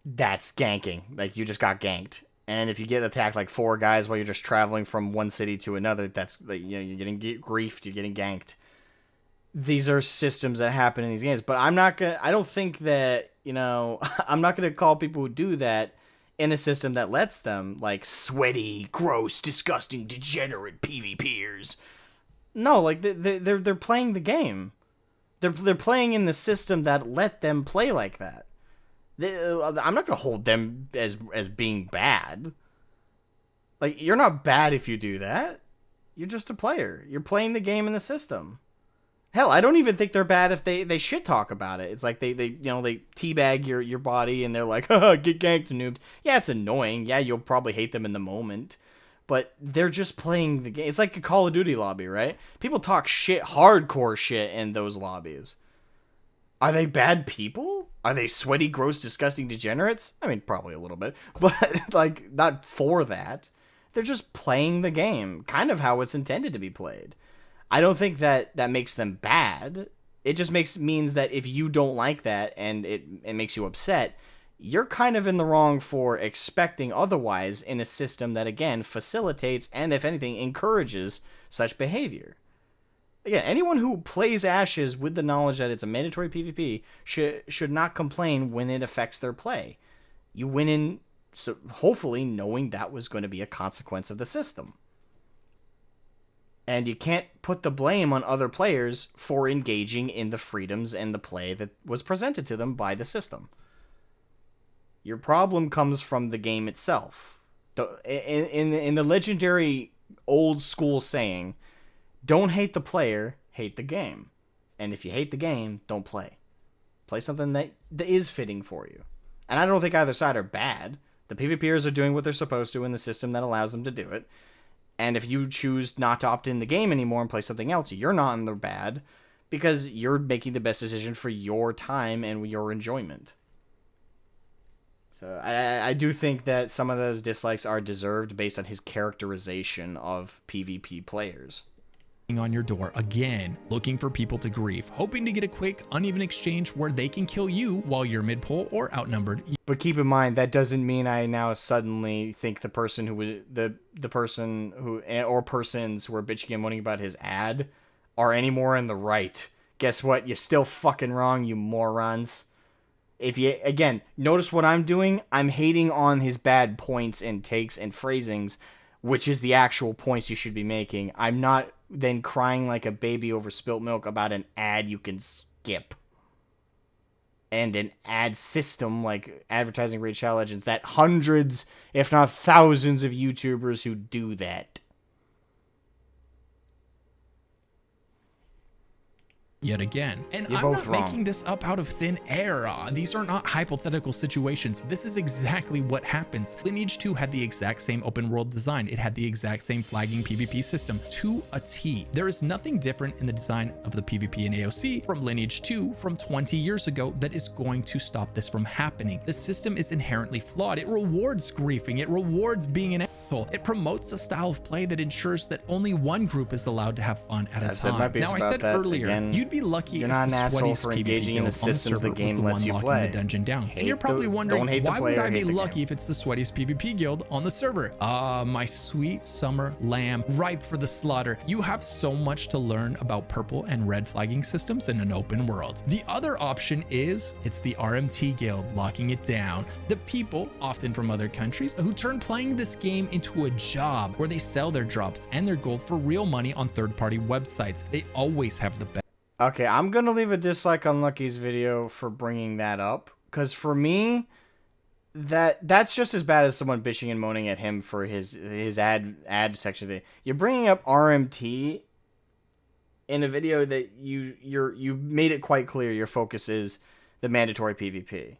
that's ganking. Like, you just got ganked. And if you get attacked like 4 guys while you're just traveling from one city to another, that's like, you're getting griefed, you're getting ganked. These are systems that happen in these games, but I don't think that, I'm not going to call people who do that in a system that lets them, like, sweaty, gross, disgusting, degenerate PvPers. No, like, they're playing the game. They're playing in the system that let them play like that. I'm not going to hold them as being bad. Like, you're not bad if you do that. You're just a player. You're playing the game in the system. Hell, I don't even think they're bad if they shit talk about it. It's like they teabag your body and they're like, haha, get ganked, noobed. Yeah, it's annoying. Yeah, you'll probably hate them in the moment. But they're just playing the game. It's like a Call of Duty lobby, right? People talk shit, hardcore shit in those lobbies. Are they bad people? Are they sweaty, gross, disgusting degenerates? I mean, probably a little bit. But, like, not for that. They're just playing the game, kind of how it's intended to be played. I don't think that makes them bad. It just means that if you don't like that and it makes you upset, you're kind of in the wrong for expecting otherwise in a system that, again, facilitates and, if anything, encourages such behavior. Again, anyone who plays Ashes with the knowledge that it's a mandatory PvP should not complain when it affects their play. You went in, so hopefully knowing that was going to be a consequence of the system. And you can't put the blame on other players for engaging in the freedoms and the play that was presented to them by the system. Your problem comes from the game itself. In the legendary old school saying, don't hate the player, hate the game. And if you hate the game, don't play. Play something that is fitting for you. And I don't think either side are bad. The PvPers are doing what they're supposed to in the system that allows them to do it. And if you choose not to opt in the game anymore and play something else, you're not in the bad because you're making the best decision for your time and your enjoyment. So I do think that some of those dislikes are deserved based on his characterization of PvP players. On your door again, looking for people to grief, hoping to get a quick, uneven exchange where they can kill you while you're mid-pole or outnumbered. But keep in mind, that doesn't mean I now suddenly think the person who was the person who or persons who are bitching and moaning about his ad are any more in the right. Guess what? You're still fucking wrong, you morons. If you, again, notice what I'm doing, I'm hating on his bad points and takes and phrasings, which is the actual points you should be making. I'm not then crying like a baby over spilt milk about an ad you can skip. And an ad system like Advertising Raid Shadow Legends that hundreds, if not thousands of YouTubers who do that. Yet again. And You're I'm both not wrong. making this up out of thin air. These are not hypothetical situations. This is exactly what happens. Lineage 2 had the exact same open world design. It had the exact same flagging PvP system to a T. There is nothing different in the design of the PvP in AOC from Lineage 2 from 20 years ago that is going to stop this from happening. The system is inherently flawed. It rewards griefing. It rewards being an asshole. It promotes a style of play that ensures that only one group is allowed to have fun at a I've said my time. piece Now, I about said that. earlier, Again, you'd be lucky you're if not the an asshole sweatiest for PvP engaging in guild the on systems the server game was the lets one you locking play. the dungeon down. Hate And you're probably the- wondering, don't hate the why player, would I be hate the lucky game. if it's the sweatiest PvP guild on the server? My sweet summer lamb, ripe for the slaughter. You have so much to learn about purple and red flagging systems in an open world. The other option is, it's the RMT guild locking it down. The people, often from other countries, who turn playing this game into a job where they sell their drops and their gold for real money on third-party websites. They always have the best. Okay, I'm going to leave a dislike on Lucky's video for bringing that up. Because for me, that's just as bad as someone bitching and moaning at him for his ad section video. You're bringing up RMT in a video that you've made it quite clear your focus is the mandatory PvP.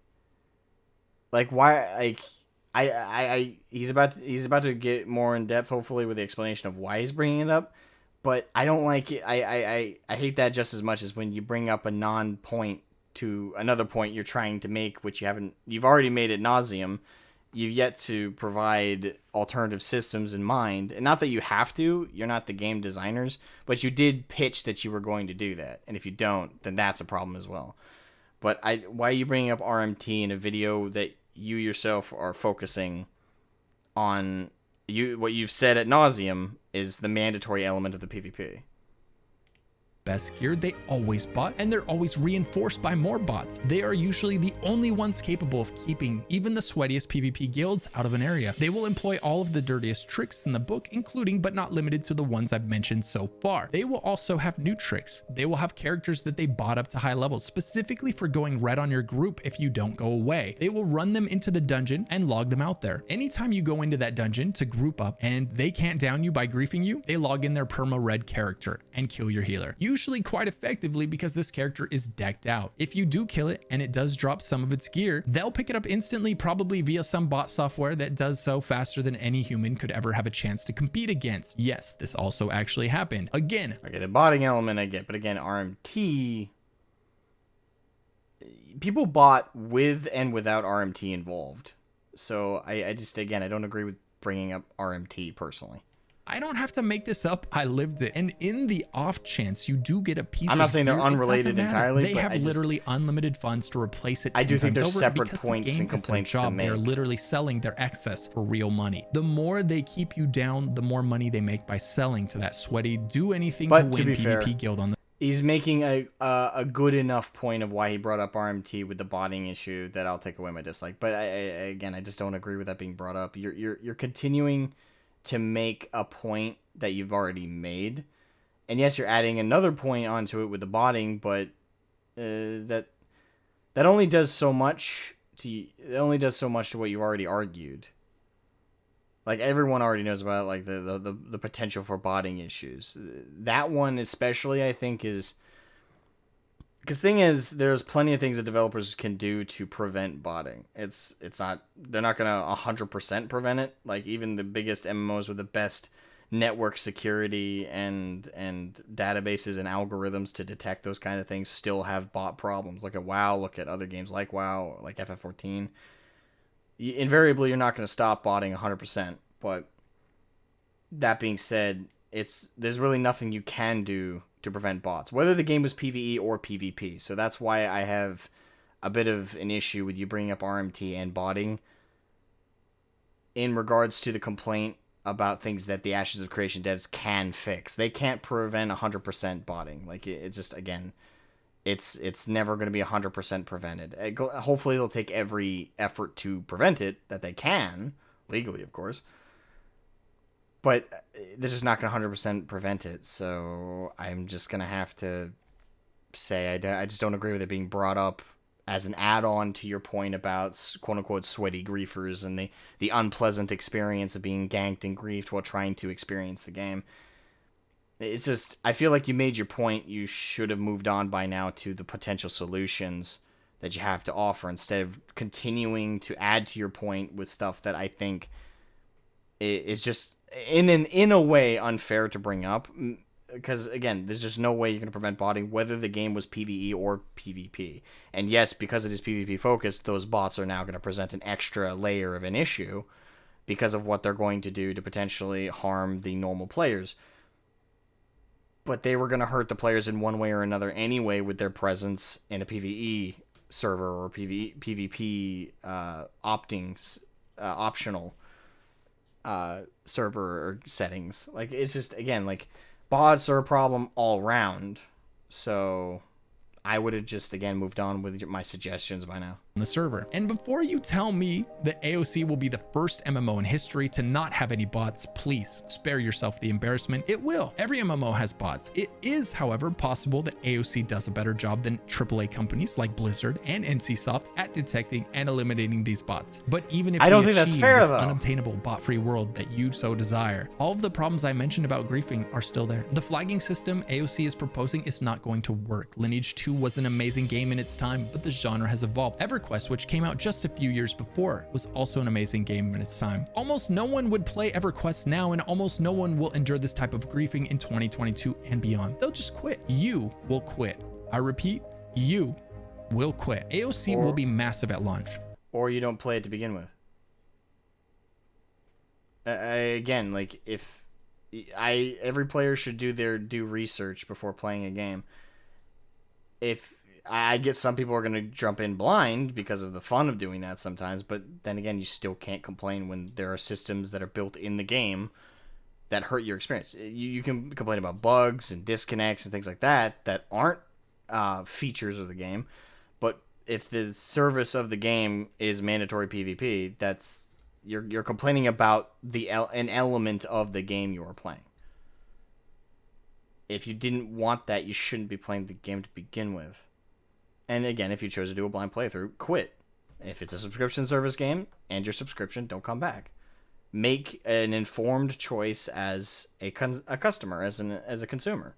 Like, why, like, he's about to get more in depth, hopefully, with the explanation of why he's bringing it up. But I don't like it. I hate that just as much as when you bring up a non-point to another point you're trying to make, which you've already made ad nauseum. You've yet to provide alternative systems in mind. And not that you have to, you're not the game designers, but you did pitch that you were going to do that. And if you don't, then that's a problem as well. But why are you bringing up RMT in a video that you yourself are focusing on? What you've said ad nauseum is the mandatory element of the PvP. Best gear they always bought, and they're always reinforced by more bots. They are usually the only ones capable of keeping even the sweatiest PvP guilds out of an area. They will employ all of the dirtiest tricks in the book, including but not limited to the ones I've mentioned so far. They will also have new tricks. They will have characters that they bought up to high levels, specifically for going red on your group if you don't go away. They will run them into the dungeon and log them out there. Anytime you go into that dungeon to group up and they can't down you by griefing you, they log in their perma red character and kill your healer. Usually quite effectively because this character is decked out. If you do kill it and it does drop some of its gear, they'll pick it up instantly, probably via some bot software that does so faster than any human could ever have a chance to compete against. Yes, this also actually happened. Again, Okay, the botting element I get, but again, RMT, people bought with and without RMT involved. So I just, again, I don't agree with bringing up RMT personally. I don't have to make this up. I lived it. And in the off chance you do get a piece I'm not of saying they're gear, it doesn't unrelated matter. entirely, They but have literally unlimited funds to replace it. I do think 10 there's times over separate because the points game and is their complaints to job. They're make. literally selling their excess for real money. The more they keep you down, the more money they make by selling to that sweaty do anything But to to win be fair, PvP guild on the he's making a good enough point of why he brought up RMT with the botting issue that I'll take away my dislike. But I just don't agree with that being brought up. You're continuing to make a point that you've already made, and yes, you're adding another point onto it with the botting, but that only does so much to what you've already argued. Like, everyone already knows about, like, the potential for botting issues. That one especially, I think, is... Because thing is, there's plenty of things that developers can do to prevent botting. It's not... They're not going to 100% prevent it. Like, even the biggest MMOs with the best network security and databases and algorithms to detect those kind of things still have bot problems. Look at WoW, look at other games like WoW, like FF14. Invariably, you're not going to stop botting 100%, but that being said, there's really nothing you can do to prevent bots, whether the game was PvE or PvP. So that's why I have a bit of an issue with you bringing up RMT and botting in regards to the complaint about things that the Ashes of Creation devs can fix. They can't prevent 100% botting. Like, it's just, again... It's never going to be 100% prevented. Hopefully they'll take every effort to prevent it that they can, legally, of course. But they're just not going to 100% prevent it. So I'm just going to have to say I just don't agree with it being brought up as an add-on to your point about quote-unquote sweaty griefers and the unpleasant experience of being ganked and griefed while trying to experience the game. It's just, I feel like you made your point. You should have moved on by now to the potential solutions that you have to offer instead of continuing to add to your point with stuff that I think is just in a way unfair to bring up. Because, again, there's just no way you're going to prevent botting whether the game was PvE or PvP. And yes, because it is PvP focused, those bots are now going to present an extra layer of an issue because of what they're going to do to potentially harm the normal players. But they were going to hurt the players in one way or another anyway with their presence in a PvE server or PvP optional server or settings. Like, it's just, again, like, bots are a problem all round. So I would have just, again, moved on with my suggestions by now. the server. And before you tell me that AOC will be the first MMO in history to not have any bots, please spare yourself the embarrassment. It will. Every MMO has bots. It is, however, possible that AOC does a better job than AAA companies like Blizzard and NCSoft at detecting and eliminating these bots. But even if I don't we think that's achieve fair, this though. unobtainable bot-free world that you so desire, all of the problems I mentioned about griefing are still there. The flagging system AOC is proposing is not going to work. Lineage 2 was an amazing game in its time, but the genre has evolved. EverQuest, which came out just a few years before, was also an amazing game in its time. Almost no one would play EverQuest now, and almost no one will endure this type of griefing in 2022 and beyond. They'll just quit. You will quit. I repeat, you will quit. AOC will be massive at launch. Or you don't play it to begin with. Again, like, every player should do their due research before playing a game. If I get some people are going to jump in blind because of the fun of doing that sometimes, but then again, you still can't complain when there are systems that are built in the game that hurt your experience. You can complain about bugs and disconnects and things like that that aren't features of the game, but if the service of the game is mandatory PvP, that's you're complaining about an element of the game you are playing. If you didn't want that, you shouldn't be playing the game to begin with. And again, if you chose to do a blind playthrough, quit. If it's a subscription service game and your subscription, don't come back. Make an informed choice as a customer, as a consumer.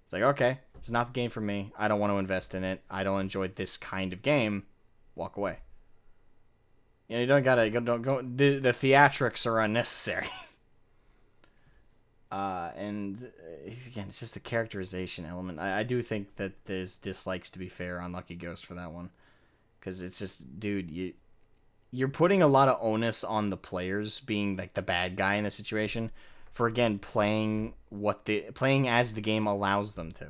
It's like, okay, it's not the game for me. I don't want to invest in it. I don't enjoy this kind of game. Walk away. You know, you don't gotta go. The theatrics are unnecessary. And again, it's just the characterization element. I do think that there's dislikes, to be fair, on Lucky Ghost for that one, because it's just, dude, you're putting a lot of onus on the players being like the bad guy in the situation for again playing as the game allows them to.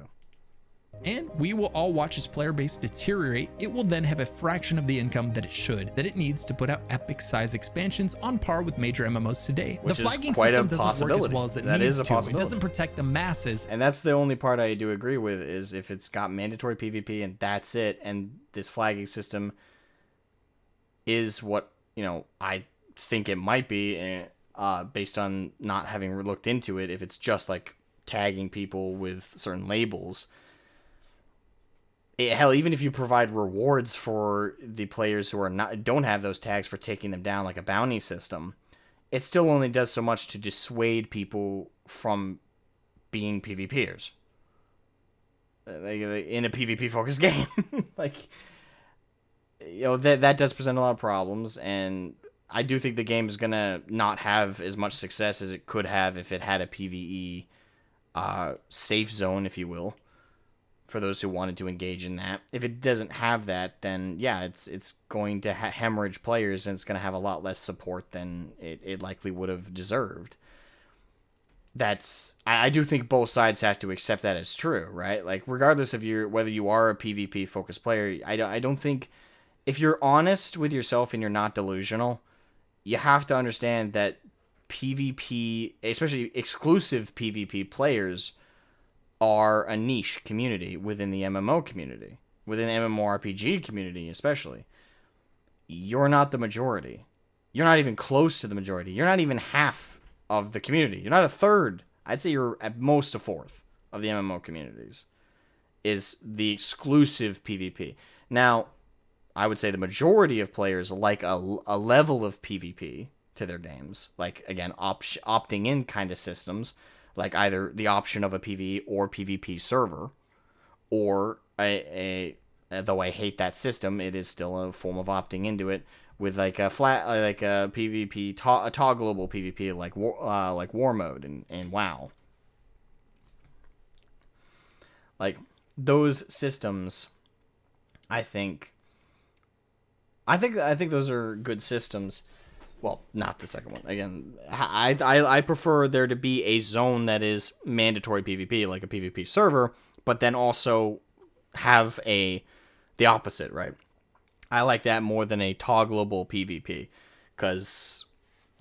And we will all watch its player base deteriorate. It will then have a fraction of the income that it needs to put out epic size expansions on par with major MMOs today. Which the is flagging quite a system doesn't work as possibility. well as it That needs is a to. It possibility. doesn't protect the masses. And that's the only part I do agree with, is if it's got mandatory PvP and that's it, and this flagging system is what, I think it might be, based on not having looked into it. If it's just like tagging people with certain labels, hell, even if you provide rewards for the players who don't have those tags for taking them down, like a bounty system, it still only does so much to dissuade people from being PvPers in a PvP focused game. That does present a lot of problems, and I do think the game is gonna not have as much success as it could have if it had a PvE safe zone, if you will, for those who wanted to engage in that. If it doesn't have that, then yeah, it's going to hemorrhage players, and it's going to have a lot less support than it likely would have deserved. I do think both sides have to accept that as true, right? Like, regardless of whether you are a PvP focused player, I don't think, if you're honest with yourself and you're not delusional, you have to understand that PvP, especially exclusive PvP players, are a niche community within the MMO community, within the mmorpg community especially. You're not the majority. You're not even close to the majority. You're not even half of the community. You're not a third. I'd say you're at most a fourth of the MMO communities is the exclusive PvP. Now, I would say the majority of players like a level of PvP to their games, like, again, opting in kind of systems, like either the option of a PvE or PvP server, or though I hate that system, it is still a form of opting into it, with like a PvP, a toggleable PvP like war mode and WoW. Like, those systems, I think those are good systems. Well, not the second one. Again, I prefer there to be a zone that is mandatory PvP, like a PvP server, but then also have the opposite, right? I like that more than a toggleable PvP, because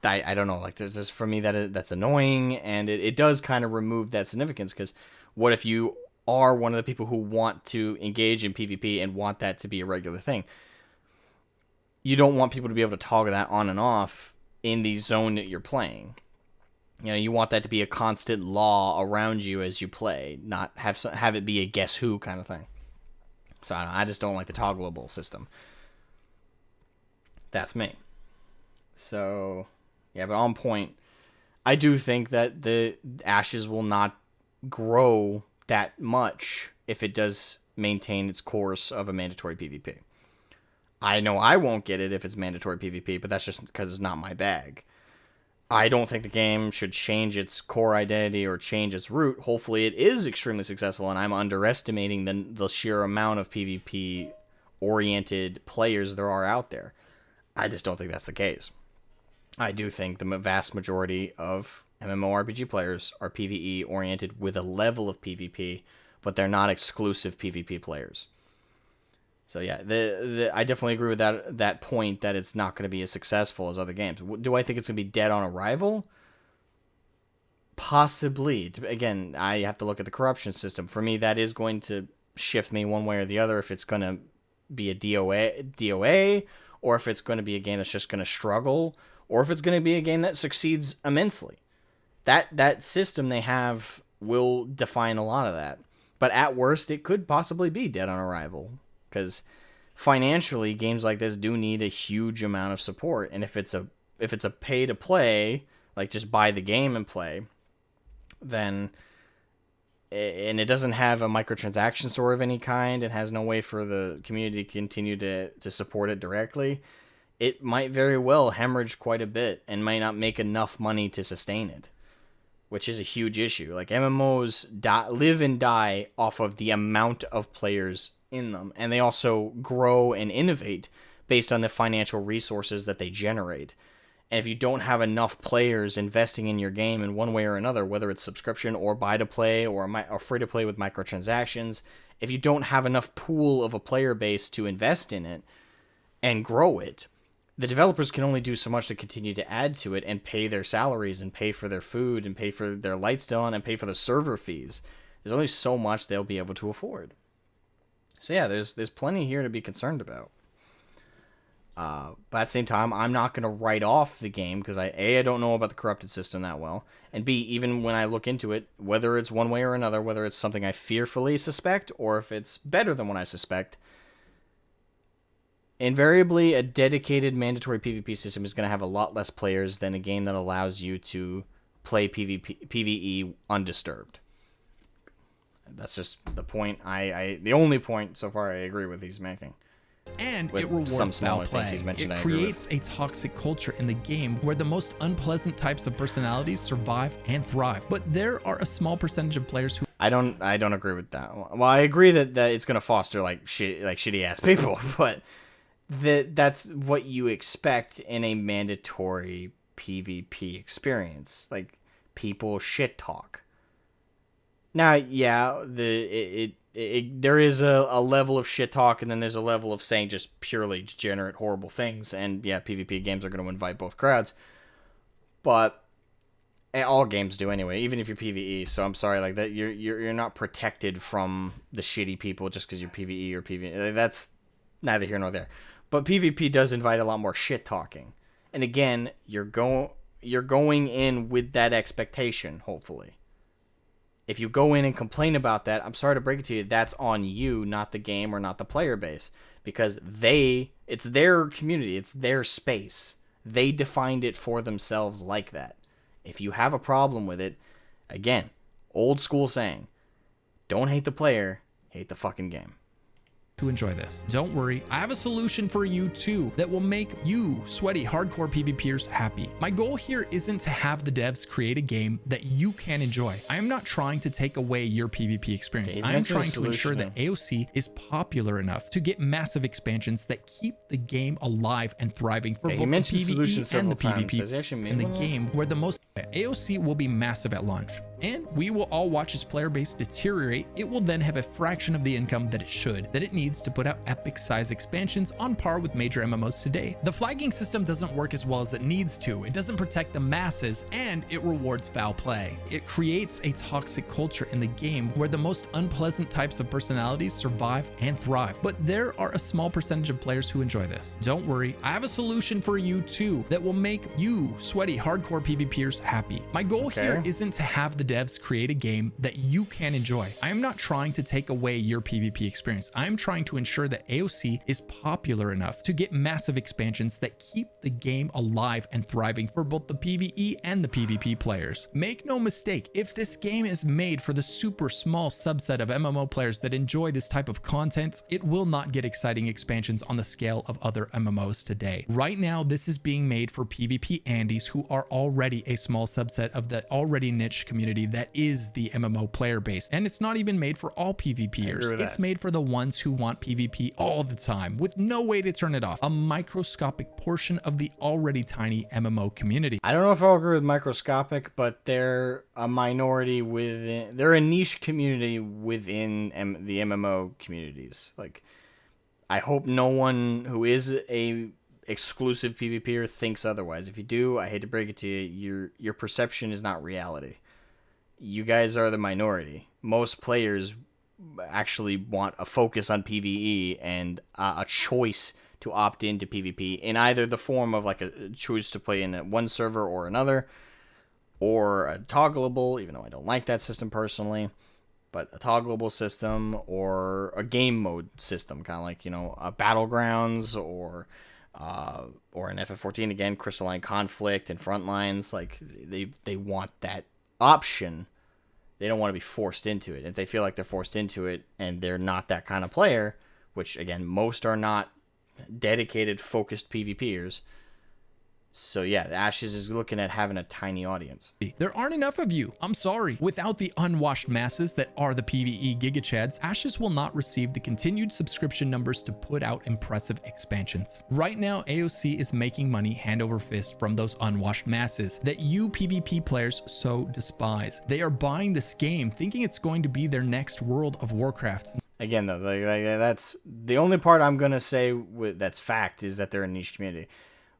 I don't know, like, there's just, for me, that's annoying, and it does kind of remove that significance, because what if you are one of the people who want to engage in PvP and want that to be a regular thing? You don't want people to be able to toggle that on and off in the zone that you're playing. You want that to be a constant law around you as you play, not have it be a guess who kind of thing. So I just don't like the toggleable system. That's me. So, yeah, but on point, I do think that the Ashes will not grow that much if it does maintain its course of a mandatory PvP. I know I won't get it if it's mandatory PvP, but that's just because it's not my bag. I don't think the game should change its core identity or change its route. Hopefully it is extremely successful, and I'm underestimating the sheer amount of PvP-oriented players there are out there. I just don't think that's the case. I do think the vast majority of MMORPG players are PvE-oriented with a level of PvP, but they're not exclusive PvP players. So yeah, I definitely agree with that point, that it's not going to be as successful as other games. Do I think it's going to be dead on arrival? Possibly. Again, I have to look at the corruption system. For me, that is going to shift me one way or the other, if it's going to be a DOA, or if it's going to be a game that's just going to struggle, or if it's going to be a game that succeeds immensely. That system they have will define a lot of that. But at worst, it could possibly be dead on arrival, because financially, games like this do need a huge amount of support. And if it's a pay to play, like just buy the game and play, then, and it doesn't have a microtransaction store of any kind, and has no way for the community to continue to support it directly, it might very well hemorrhage quite a bit and might not make enough money to sustain it, which is a huge issue. Like, MMOs live and die off of the amount of players in them, and they also grow and innovate based on the financial resources that they generate. And if you don't have enough players investing in your game in one way or another, whether it's subscription or buy to play or free to play with microtransactions, if you don't have enough pool of a player base to invest in it and grow it, the developers can only do so much to continue to add to it and pay their salaries and pay for their food and pay for their lights on and pay for the server fees. There's only so much they'll be able to afford. So yeah, there's plenty here to be concerned about. But at the same time, I'm not going to write off the game because I don't know about the corrupted system that well, and B, even when I look into it, whether it's one way or another, whether it's something I fearfully suspect or if it's better than what I suspect, invariably a dedicated mandatory PvP system is going to have a lot less players than a game that allows you to play PvE undisturbed. That's just the point the only point so far I agree with he's making. And With it rewards some foul smaller play. things he's mentioned It I agree creates a toxic culture in the game where the most unpleasant types of personalities survive and thrive. But there are a small percentage of players who I don't agree with that. Well, I agree that it's going to foster shitty ass people, but that's what you expect in a mandatory PvP experience. Like, people shit talk. Now, yeah, there is a level of shit talk, and then there's a level of saying just purely degenerate, horrible things. And yeah, PvP games are going to invite both crowds, but all games do anyway, even if you're PvE. So I'm sorry, like that, you're not protected from the shitty people just because you're PvE or PvE. That's neither here nor there. But PvP does invite a lot more shit talking, and again, you're going in with that expectation, hopefully. If you go in and complain about that, I'm sorry to break it to you, that's on you, not the game or not the player base. Because it's their community, it's their space. They defined it for themselves like that. If you have a problem with it, again, old school saying, don't hate the player, hate the fucking game. to enjoy this. Don't worry, I have a solution for you too that will make you sweaty hardcore PvPers happy. My goal here isn't to have the devs create a game that you can enjoy. I am not trying to take away your PvP experience. I am trying to ensure that AOC is popular enough to get massive expansions that keep the game alive and thriving for both the PvE and the PvP in the game where the most AOC will be massive at launch. And we will all watch its player base deteriorate. It will then have a fraction of the income that it needs to put out epic size expansions on par with major MMOs today. The flagging system doesn't work as well as it needs to. It doesn't protect the masses, and it rewards foul play. It creates a toxic culture in the game where the most unpleasant types of personalities survive and thrive. But there are a small percentage of players who enjoy this. Don't worry, I have a solution for you too that will make you sweaty hardcore PvPers happy. My goal here isn't to have the devs create a game that you can enjoy. I am not trying to take away your PvP experience. I am trying to ensure that AOC is popular enough to get massive expansions that keep the game alive and thriving for both the PvE and the PvP players. Make no mistake, if this game is made for the super small subset of MMO players that enjoy this type of content, it will not get exciting expansions on the scale of other MMOs today. Right now, this is being made for PvP Andies who are already a small subset of the already niche community that is the MMO player base. And it's not even made for all PvPers. It's made for the ones who want PvP all the time with no way to turn it off. A microscopic portion of the already tiny MMO community. I don't know if I'll agree with microscopic, but they're a minority within, they're a niche community within the MMO communities. Like, I hope no one who is a exclusive PvPer thinks otherwise. If you do, I hate to break it to you, your perception is not reality. You guys are the minority. Most players actually want a focus on PvE and a choice to opt into PvP in either the form of like a choice to play in one server or another, or a toggleable, even though I don't like that system personally, but a toggleable system or a game mode system, kind of like, you know, a Battlegrounds or an FF14 again, Crystalline Conflict and Frontlines. Like they want that option. They don't want to be forced into it. If they feel like they're forced into it and they're not that kind of player, which again most are not dedicated focused PvPers, So yeah, Ashes is looking at having a tiny audience. There aren't enough of you. I'm sorry. Without the unwashed masses that are the PvE gigachads, Ashes will not receive the continued subscription numbers to put out impressive expansions. Right now, AOC is making money hand over fist from those unwashed masses that you PvP players so despise. They are buying this game thinking it's going to be their next World of Warcraft. Again, though, that's the only part I'm gonna say that's fact is that they're a niche community.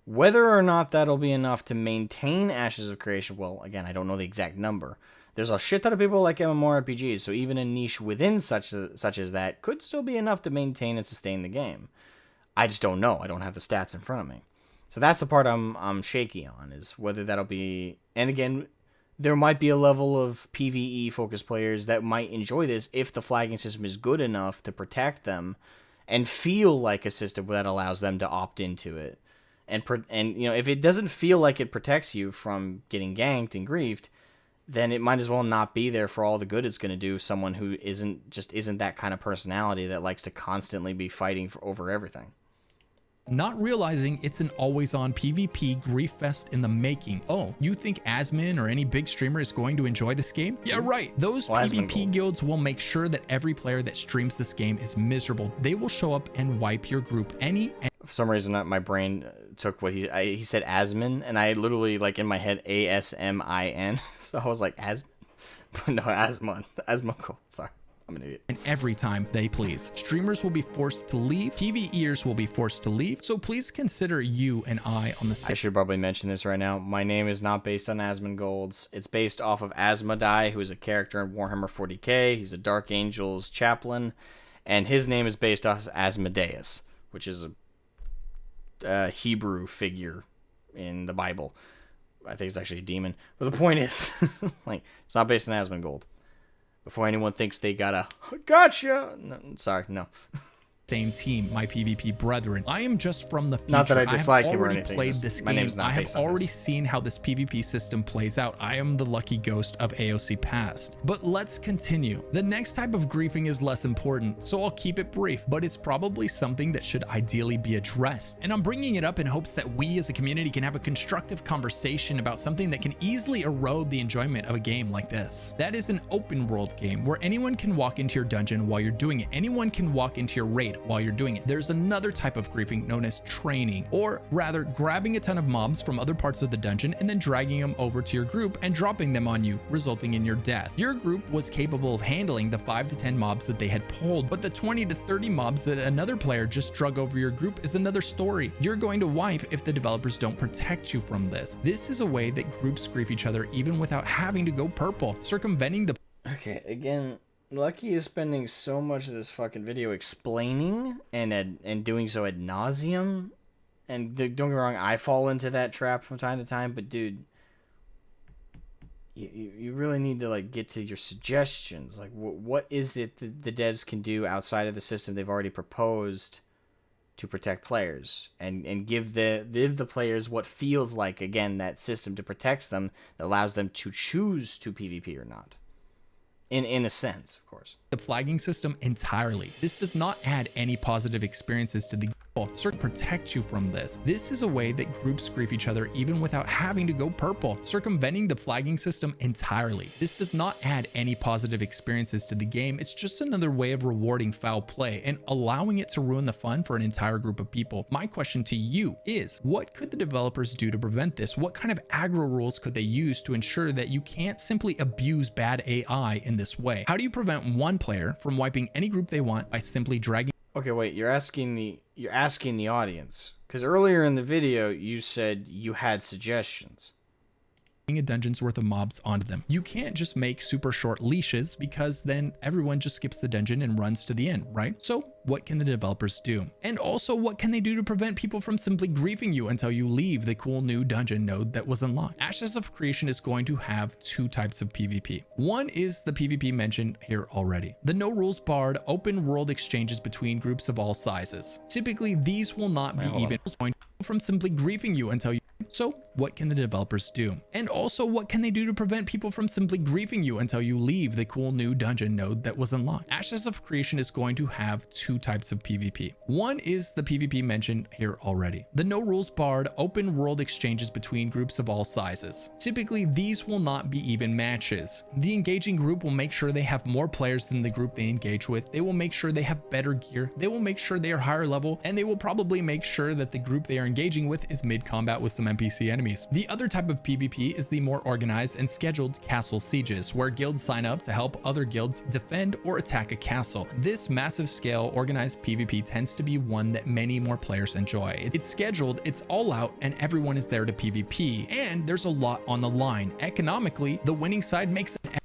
Whether or not that'll be enough to maintain Ashes of Creation, well, again, I don't know the exact number. There's a shit ton of people like mmorpgs, so even a niche within such as that could still be enough to maintain and sustain the game. I just don't know. I don't have the stats in front of me. So that's the part I'm shaky on, is whether that'll be... And again, there might be a level of PvE-focused players that might enjoy this if the flagging system is good enough to protect them and feel like a system that allows them to opt into it. And you know, if it doesn't feel like it protects you from getting ganked and griefed, then it might as well not be there for all the good it's going to do someone who isn't that kind of personality that likes to constantly be fighting over everything. Not realizing it's an always-on PvP grief fest in the making. Oh, you think Asmin or any big streamer is going to enjoy this game? Yeah, right. Those PvP guilds will make sure that every player that streams this game is miserable. They will show up and wipe your group For some reason, my brain took what he said Asmin, and I literally, like, in my head, ASMIN. So I was like, Asmin? But no, Asmogan. Sorry. I'm an idiot. And every time they please. Streamers will be forced to leave. PvEers will be forced to leave. So please consider you and I on the same. I should probably mention this right now. My name is not based on Asmongold's. It's based off of Asmodai, who is a character in Warhammer 40k. He's a Dark Angel's chaplain. And his name is based off of Asmodeus, which is a Hebrew figure in the Bible. I think it's actually a demon. But the point is, like, it's not based on Asmongold. Before anyone thinks they gotta, gotcha. No, sorry, no. Same team, my PvP brethren. I am just from the future. Not that I dislike him or already anything. Played this my game. name's not I have based on already this. seen how this PvP system plays out. I am the lucky ghost of AOC past. But let's continue. The next type of griefing is less important, so I'll keep it brief, but it's probably something that should ideally be addressed. And I'm bringing it up in hopes that we as a community can have a constructive conversation about something that can easily erode the enjoyment of a game like this. That is an open world game where anyone can walk into your dungeon while you're doing it. Anyone can walk into your raid while you're doing it. There's another type of griefing known as training, or rather grabbing a ton of mobs from other parts of the dungeon and then dragging them over to your group and dropping them on you, resulting in your death. Your group was capable of handling the 5 to 10 mobs that they had pulled, but the 20 to 30 mobs that another player just drug over your group is another story. You're going to wipe if the developers don't protect you from this. This is a way that groups grief each other even without having to go purple, circumventing the... Okay, again... Lucky is spending so much of this fucking video explaining and doing so ad nauseum. And don't get me wrong, I fall into that trap from time to time, but dude, you really need to like get to your suggestions. Like, what is it that the devs can do outside of the system they've already proposed to protect players and give the players what feels like, again, that system to protect them that allows them to choose to PvP or not. In a sense, of course. The flagging system entirely. This does not add any positive experiences to the game. Certain protect you from this. This is a way that groups grief each other even without having to go purple, circumventing the flagging system entirely. This does not add any positive experiences to the game. It's just another way of rewarding foul play and allowing it to ruin the fun for an entire group of people. My question to you is, what could the developers do to prevent this? What kind of aggro rules could they use to ensure that you can't simply abuse bad AI in this way? How do you prevent one player from wiping any group they want by simply dragging... Okay, wait, you're asking the audience, because earlier in the video you said you had suggestions. A dungeon's worth of mobs onto them. You can't just make super short leashes because then everyone just skips the dungeon and runs to the end, right? So what can the developers do? And also, what can they do to prevent people from simply griefing you until you leave the cool new dungeon node that was unlocked? Ashes of Creation is going to have two types of PvP. One is the PvP mentioned here already. The no rules barred open world exchanges between groups of all sizes. Typically, these will not be even from simply griefing you until you... So what can the developers do? And also, what can they do to prevent people from simply griefing you until you leave the cool new dungeon node that was unlocked? Ashes of Creation is going to have two types of PvP. One is the PvP mentioned here already. The no rules barred open world exchanges between groups of all sizes. Typically, these will not be even matches. The engaging group will make sure they have more players than the group they engage with. They will make sure they have better gear. They will make sure they are higher level, and they will probably make sure that the group they are engaging with is mid-combat with some NPC enemies. The other type of PvP is the more organized and scheduled castle sieges, where guilds sign up to help other guilds defend or attack a castle. This massive scale organized PvP tends to be one that many more players enjoy. It's scheduled, it's all out, and everyone is there to PvP, and there's a lot on the line. Economically, the winning side makes an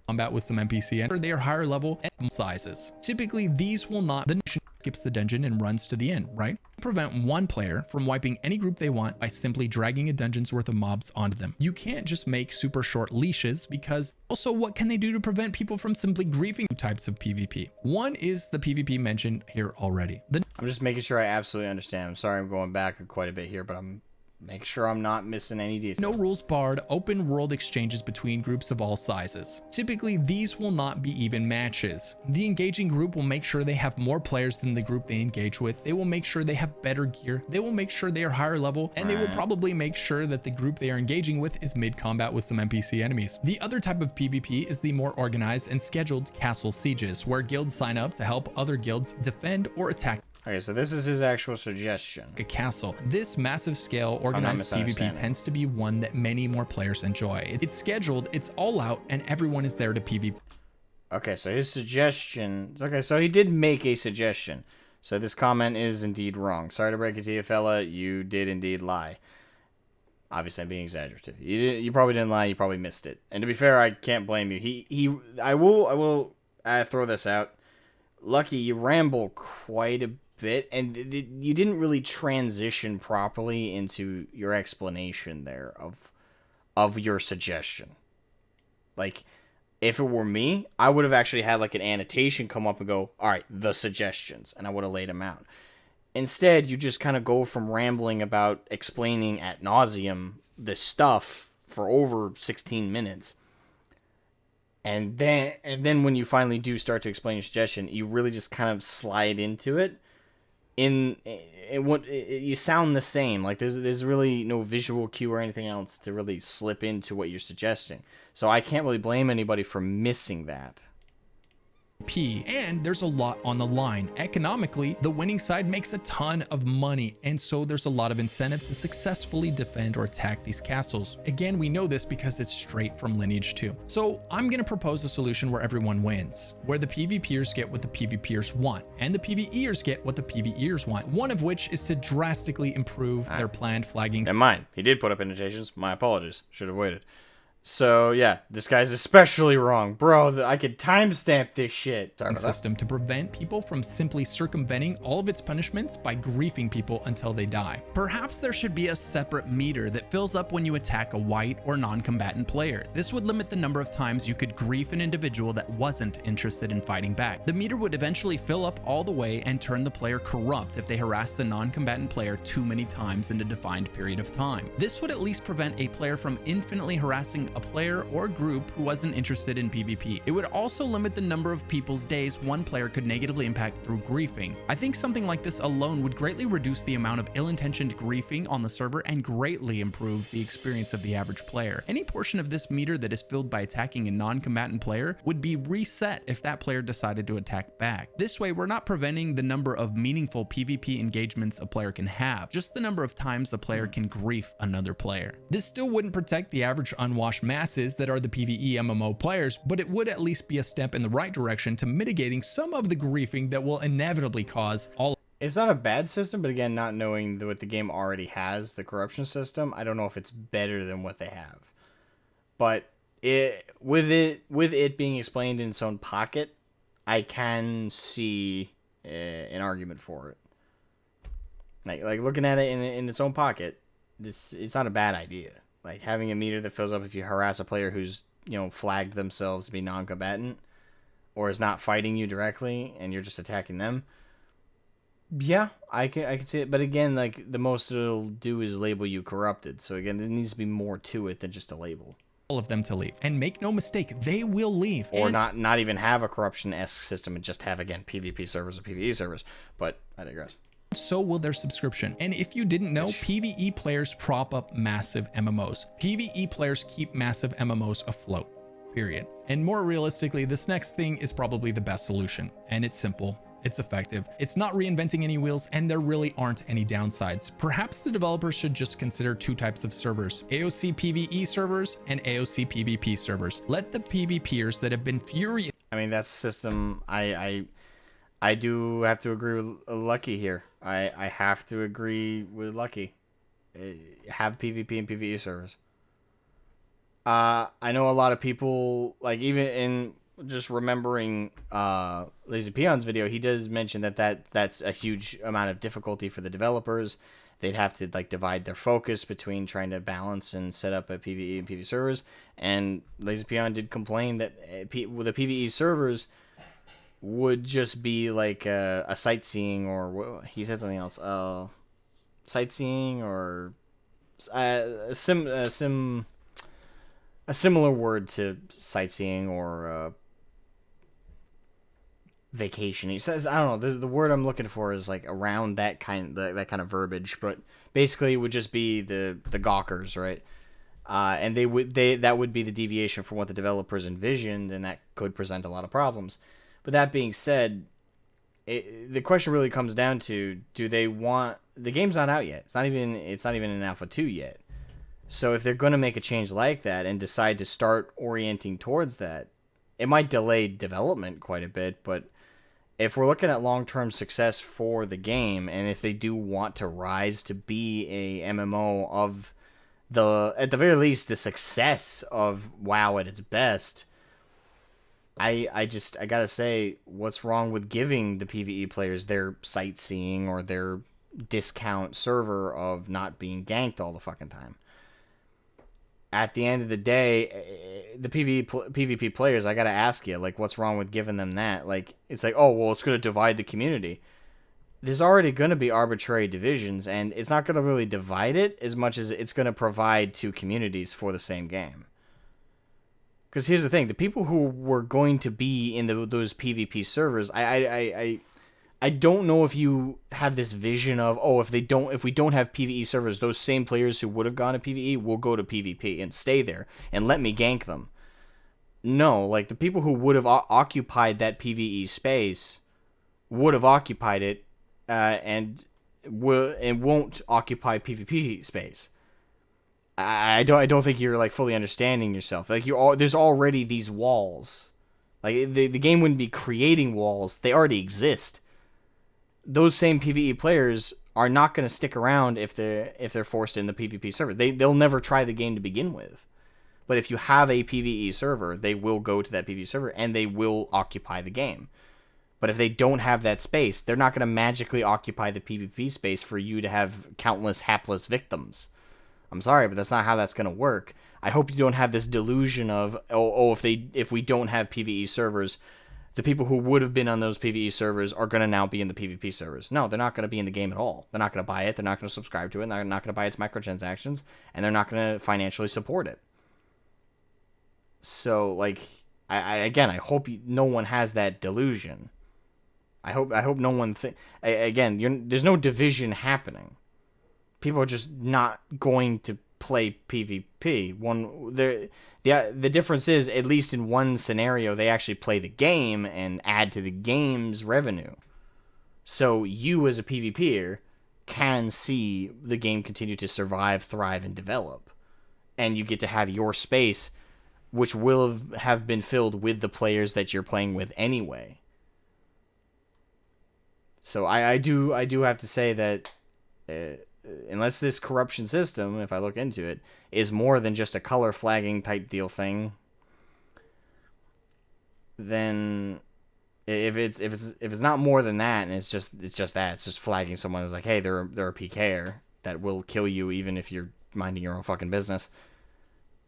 combat with some NPC and they are higher level and sizes. Typically, these will not. The nation skips the dungeon and runs to the end, right? Prevent one player from wiping any group they want by simply dragging a dungeon's worth of mobs onto them. You can't just make super short leashes, because also, what can they do to prevent people from simply griefing? Two types of PvP. One is the PvP mentioned here already. I'm just making sure I absolutely understand. I'm sorry I'm going back quite a bit here, but make sure I'm not missing any details. No rules barred open world exchanges between groups of all sizes. Typically, these will not be even matches. The engaging group will make sure they have more players than the group they engage with. They will make sure they have better gear. They will make sure they are higher level, and they will probably make sure that the group they are engaging with is mid-combat with some NPC enemies. The other type of PvP is the more organized and scheduled castle sieges, where guilds sign up to help other guilds defend or attack Okay, so this is his actual suggestion. a castle. This massive scale organized PvP misunderstanding. tends to be one that many more players enjoy. It's scheduled, it's all out, and everyone is there to PvP. Okay, so his suggestion... Okay, so he did make a suggestion. So this comment is indeed wrong. Sorry to break it to you, fella. You did indeed lie. Obviously, I'm being exaggerative. You probably didn't lie. You probably missed it. And to be fair, I can't blame you. I will throw this out. Lucky, you ramble quite a bit, and you didn't really transition properly into your explanation there of your suggestion. Like, if it were me, I would have actually had like an annotation come up and go, all right, the suggestions, and I would have laid them out. Instead, you just kind of go from rambling about explaining ad nauseum this stuff for over 16 minutes. And then when you finally do start to explain your suggestion, you really just kind of slide into it. You sound the same. Like there's really no visual cue or anything else to really slip into what you're suggesting. So I can't really blame anybody for missing that. And there's a lot on the line. Economically, the winning side makes a ton of money, and so there's a lot of incentive to successfully defend or attack these castles. Again, we know this because it's straight from Lineage 2. So I'm going to propose a solution where everyone wins, where the PvPers get what the PvPers want, and the PvEers get what the PvEers want, one of which is to drastically improve their planned flagging. Never mind. He did put up annotations. My apologies. Should have waited. So, yeah, this guy's especially wrong. Bro, I could timestamp this shit. System to prevent people from simply circumventing all of its punishments by griefing people until they die. Perhaps there should be a separate meter that fills up when you attack a white or non-combatant player. This would limit the number of times you could grief an individual that wasn't interested in fighting back. The meter would eventually fill up all the way and turn the player corrupt if they harass the non-combatant player too many times in a defined period of time. This would at least prevent a player from infinitely harassing a player or group who wasn't interested in PvP. It would also limit the number of people's days one player could negatively impact through griefing. I think something like this alone would greatly reduce the amount of ill-intentioned griefing on the server and greatly improve the experience of the average player. Any portion of this meter that is filled by attacking a non-combatant player would be reset if that player decided to attack back. This way, we're not preventing the number of meaningful PvP engagements a player can have, just the number of times a player can grief another player. This still wouldn't protect the average unwashed masses that are the PvE MMO players, but it would at least be a step in the right direction to mitigating some of the griefing that will inevitably cause all. It's not a bad system, but again, not knowing what the game already has, the corruption system, I don't know if it's better than what they have. But with it being explained in its own pocket, I can see an argument for it. Like looking at it in its own pocket, it's not a bad idea. Like having a meter that fills up if you harass a player who's, flagged themselves to be non-combatant or is not fighting you directly and you're just attacking them. Yeah, I can see it, but again, like the most it'll do is label you corrupted. So again, there needs to be more to it than just a label, all of them to leave. And make no mistake, they will leave. or And not even have a corruption-esque system and just have again PvP servers or PvE servers. But I digress. so will their subscription. And if you didn't know, PvE players prop up massive MMOs. PvE players keep massive MMOs afloat, period. And more realistically, this next thing is probably the best solution. And it's simple. It's effective. It's not reinventing any wheels, and there really aren't any downsides. Perhaps the developers should just consider two types of servers: AOC PvE servers and AOC PvP servers. Let the PvPers that have been furious. I mean, that's a system. I do have to agree with Lucky here. I have to agree with Lucky. Have PvP and PvE servers. I know a lot of people, like, even in just remembering Lazy Peon's video, he does mention that's a huge amount of difficulty for the developers. They'd have to like divide their focus between trying to balance and set up a PvE and PvP servers. And Lazy Peon did complain that with the PvE servers would just be like a sightseeing, or he said something else. Sightseeing, or a similar word to sightseeing, or vacation. He says, I don't know, the word I'm looking for is like around that kind of verbiage, but basically it would just be the gawkers, right? And that would be the deviation from what the developers envisioned, and that could present a lot of problems. But that being said, the question really comes down to: do they want the game's not out yet? It's not even in Alpha 2 yet. So if they're going to make a change like that and decide to start orienting towards that, it might delay development quite a bit. But if we're looking at long-term success for the game, and if they do want to rise to be a MMO of at the very least, the success of WoW at its best, I gotta say, what's wrong with giving the PvE players their sightseeing or their discount server of not being ganked all the fucking time? At the end of the day, the PvP players, I gotta ask you, like, what's wrong with giving them that? Like, it's like, oh, well, it's gonna divide the community. There's already gonna be arbitrary divisions, and it's not gonna really divide it as much as it's gonna provide two communities for the same game. Because here's the thing: the people who were going to be in those PvP servers, I don't know if you have this vision of, oh, if we don't have PvE servers, those same players who would have gone to PvE will go to PvP and stay there and let me gank them. No, like the people who would have occupied that PvE space would have occupied it, and won't occupy PvP space. I don't think you're like fully understanding yourself. Like there's already these walls. Like the game wouldn't be creating walls; they already exist. Those same PvE players are not going to stick around if they're forced in the PvP server. They'll never try the game to begin with. But if you have a PvE server, they will go to that PvE server and they will occupy the game. But if they don't have that space, they're not going to magically occupy the PvP space for you to have countless hapless victims. I'm sorry, but that's not how that's going to work. I hope you don't have this delusion of, if we don't have PvE servers, the people who would have been on those PvE servers are going to now be in the PvP servers. No, they're not going to be in the game at all. They're not going to buy it. They're not going to subscribe to it. They're not going to buy its microtransactions. And they're not going to financially support it. So, like, I hope no one has that delusion. I hope no one there's no division happening. People are just not going to play PvP. The difference is, at least in one scenario, they actually play the game and add to the game's revenue. So you, as a PvPer, can see the game continue to survive, thrive, and develop. And you get to have your space, which will have been filled with the players that you're playing with anyway. So I do have to say that unless this corruption system, if I look into it, is more than just a color flagging type deal thing, then if it's not more than that, and it's just that, it's just flagging someone as like, hey, they're a PKer that will kill you even if you're minding your own fucking business,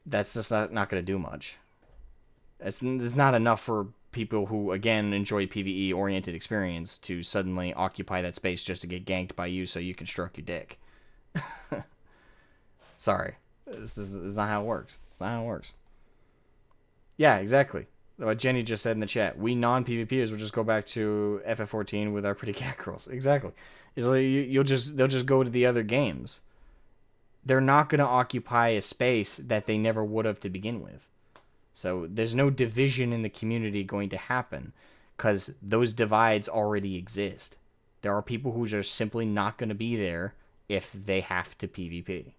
that's just not going to do much. It's not enough for people who, again, enjoy PvE oriented experience to suddenly occupy that space just to get ganked by you so you can stroke your dick. Sorry. This is not how it works. Not how it works. Yeah, exactly. What Jenny just said in the chat. We non-PvPers will just go back to FF14 with our pretty cat girls. Exactly. It's like they'll just go to the other games. They're not going to occupy a space that they never would have to begin with. So there's no division in the community going to happen because those divides already exist. There are people who are simply not going to be there if they have to PvP.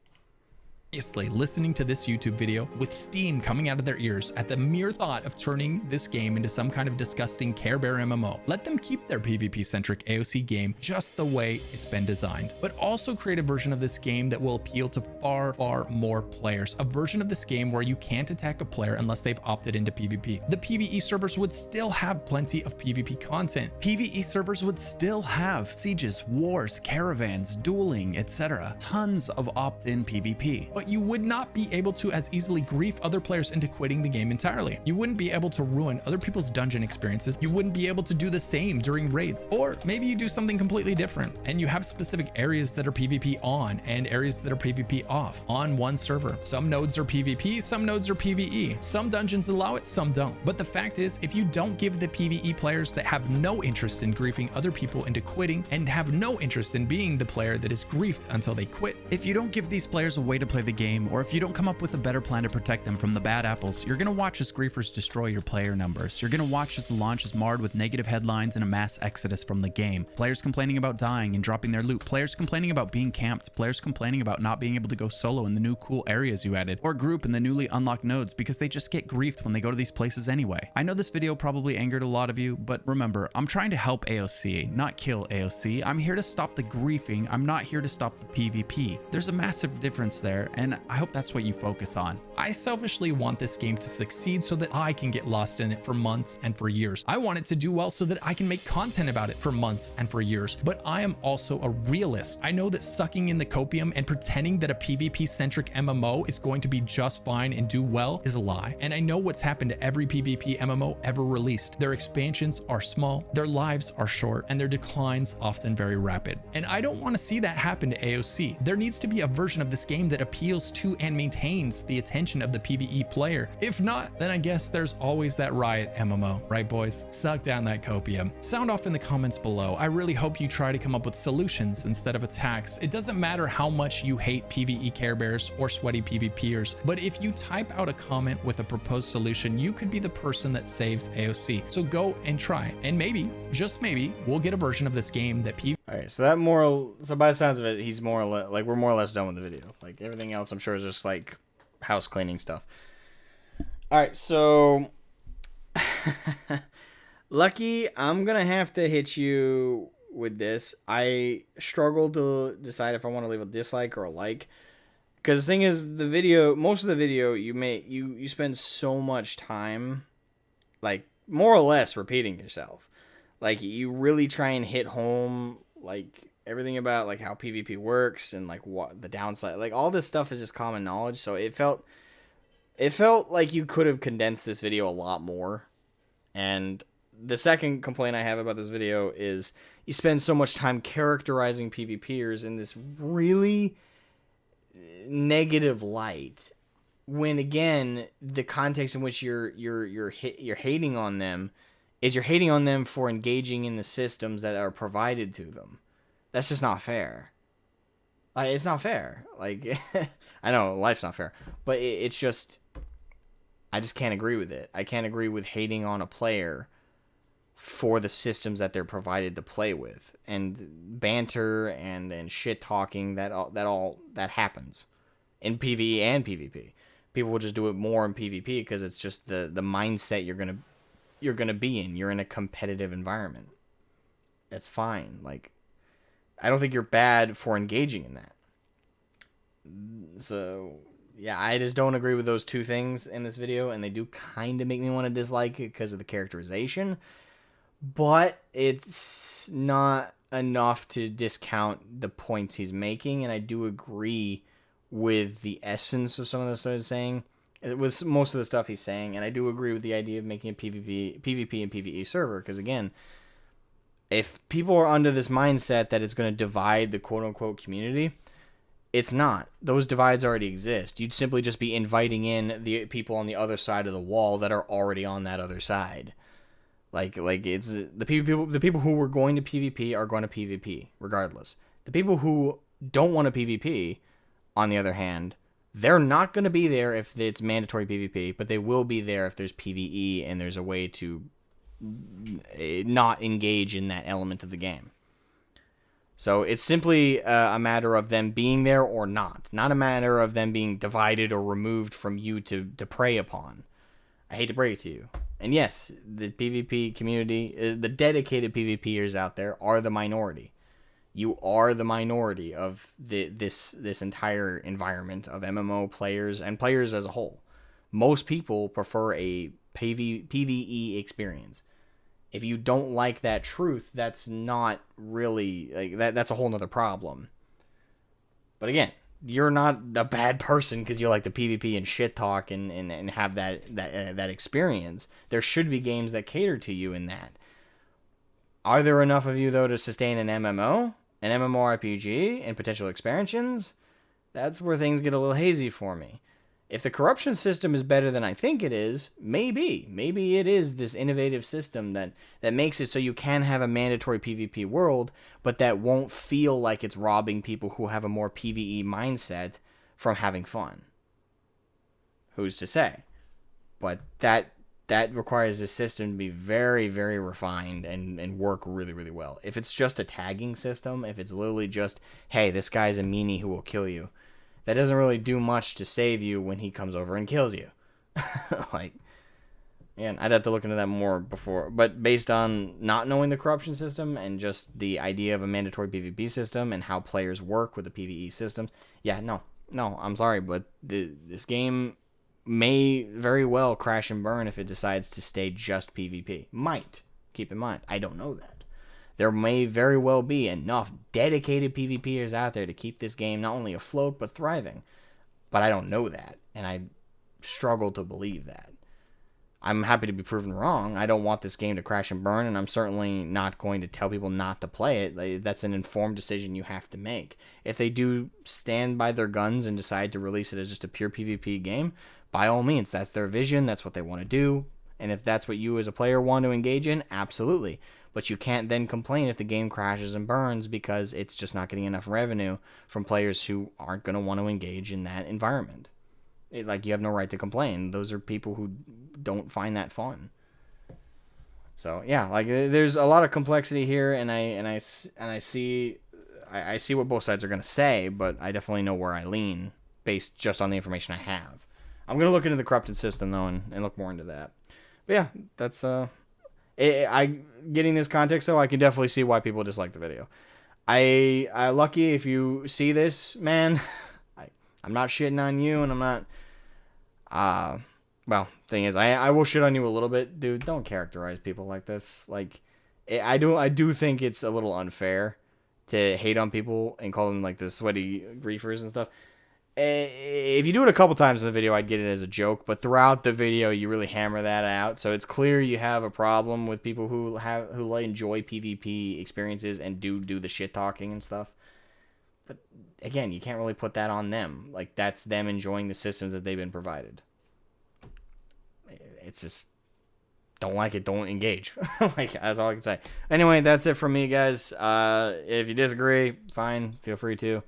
Obviously, listening to this YouTube video with steam coming out of their ears at the mere thought of turning this game into some kind of disgusting Care Bear MMO. Let them keep their PvP-centric AOC game just the way it's been designed, but also create a version of this game that will appeal to far, far more players. A version of this game where you can't attack a player unless they've opted into PvP. The PvE servers would still have plenty of PvP content. PvE servers would still have sieges, wars, caravans, dueling, etc. Tons of opt-in PvP. But you would not be able to as easily grief other players into quitting the game entirely. You wouldn't be able to ruin other people's dungeon experiences. You wouldn't be able to do the same during raids. Or maybe you do something completely different and you have specific areas that are PvP on and areas that are PvP off on one server. Some nodes are PvP, some nodes are PvE. Some dungeons allow it, some don't. But the fact is, if you don't give the PvE players that have no interest in griefing other people into quitting and have no interest in being the player that is griefed until they quit, if you don't give these players a way to play the game, or if you don't come up with a better plan to protect them from the bad apples, you're gonna watch as griefers destroy your player numbers. You're gonna watch as the launch is marred with negative headlines and a mass exodus from the game. Players complaining about dying and dropping their loot, players complaining about being camped, players complaining about not being able to go solo in the new cool areas you added, or group in the newly unlocked nodes because they just get griefed when they go to these places anyway. I know this video probably angered a lot of you, but remember, I'm trying to help AOC, not kill AOC. I'm here to stop the griefing. I'm not here to stop the PvP. There's a massive difference there, and I hope that's what you focus on. I selfishly want this game to succeed so that I can get lost in it for months and for years. I want it to do well so that I can make content about it for months and for years, but I am also a realist. I know that sucking in the copium and pretending that a PvP-centric MMO is going to be just fine and do well is a lie. And I know what's happened to every PvP MMO ever released. Their expansions are small, their lives are short, and their declines often very rapid. And I don't want to see that happen to AOC. There needs to be a version of this game that appeals to and maintains the attention of the PvE player. If not, then I guess there's always that Riot MMO, right boys? Suck down that copium. Sound off in the comments below. I really hope you try to come up with solutions instead of attacks. It doesn't matter how much you hate PvE Care Bears or sweaty PvPers, but if you type out a comment with a proposed solution, you could be the person that saves AOC. So go and try, and maybe, just maybe, we'll get a version of this game that Alright, so by the sounds of it, he's more or less, like, we're more or less done with the video. Like, everything else, I'm sure, is just, like, house cleaning stuff. Alright, so... Lucky, I'm gonna have to hit you with this. I struggle to decide if I want to leave a dislike or a like. Because the thing is, the video, most of the video, you spend so much time, like, more or less repeating yourself. Like, you really try and hit home, like, everything about, like, how PvP works and, like, what the downside, like, all this stuff is just common knowledge. So it felt like you could have condensed this video a lot more. And the second complaint I have about this video is you spend so much time characterizing PvPers in this really negative light, when again the context in which you're hating on them is you're hating on them for engaging in the systems that are provided to them. That's just not fair. It's not fair. Like, I know life's not fair, but it's just, I just can't agree with it. I can't agree with hating on a player for the systems that they're provided to play with, and banter and shit talking that happens in PvE and PvP. People will just do it more in PvP because it's just the mindset you're gonna be in. You're in a competitive environment. That's fine. Like, I don't think you're bad for engaging in that. So yeah, I just don't agree with those two things in this video, and they do kind of make me want to dislike it because of the characterization. But it's not enough to discount the points he's making, and I do agree with the essence of some of the stuff he's saying. with most of the stuff he's saying, and I do agree with the idea of making a PvP and PvE server, because again, if people are under this mindset that it's going to divide the quote-unquote community, it's not. Those divides already exist. You'd simply just be inviting in the people on the other side of the wall that are already on that other side. Like it's the people who were going to PvP are going to PvP regardless. The people who don't want to PvP, on the other hand, they're not going to be there if it's mandatory PvP, but they will be there if there's PvE and there's a way to not engage in that element of the game. So it's simply a matter of them being there or not a matter of them being divided or removed from you to prey upon. I hate to break it to you. And yes, the PvP community, the dedicated PvPers out there are the minority. You are the minority of this entire environment of MMO players and players as a whole. Most people prefer a PvE experience. If you don't like that truth, that's not really like that's a whole nother problem. But again, you're not a bad person because you like the PvP and shit talk and have that experience. There should be games that cater to you in that. Are there enough of you though to sustain an MMO, an mmorpg, and potential expansions? That's where things get a little hazy for me. If the corruption system is better than I think it is, maybe it is this innovative system that makes it so you can have a mandatory PvP world, but that won't feel like it's robbing people who have a more PvE mindset from having fun. Who's to say? But that requires the system to be very, very refined and work really, really well. If it's just a tagging system, if it's literally just, hey, this guy's a meanie who will kill you, that doesn't really do much to save you when he comes over and kills you. Like, and I'd have to look into that more before. But based on not knowing the corruption system and just the idea of a mandatory PvP system and how players work with the PvE system, yeah, no, I'm sorry, but this game may very well crash and burn if it decides to stay just PvP. Might. Keep in mind, I don't know that. There may very well be enough dedicated PvPers out there to keep this game not only afloat, but thriving. But I don't know that, and I struggle to believe that. I'm happy to be proven wrong. I don't want this game to crash and burn, and I'm certainly not going to tell people not to play it. That's an informed decision you have to make. If they do stand by their guns and decide to release it as just a pure PvP game, by all means, that's their vision, that's what they want to do. And if that's what you as a player want to engage in, absolutely. But you can't then complain if the game crashes and burns because it's just not getting enough revenue from players who aren't going to want to engage in that environment. Like, you have no right to complain. Those are people who don't find that fun. So yeah, like, there's a lot of complexity here, and I see what both sides are going to say, but I definitely know where I lean based just on the information I have. I'm going to look into the corrupted system though and look more into that. But yeah, that's getting this context though, I can definitely see why people dislike the video. I lucky if you see this, man. I'm not shitting on you, and I'm not. Well, thing is, I will shit on you a little bit, dude. Don't characterize people like this. Like, I do think it's a little unfair to hate on people and call them like the sweaty griefers and stuff. If you do it a couple times in the video, I'd get it as a joke, but throughout the video, you really hammer that out. So it's clear you have a problem with people who enjoy PvP experiences and do the shit talking and stuff. But again, you can't really put that on them. Like, that's them enjoying the systems that they've been provided. It's just, don't like it, don't engage. Like, that's all I can say. Anyway, that's it from me, guys. If you disagree, fine, feel free to.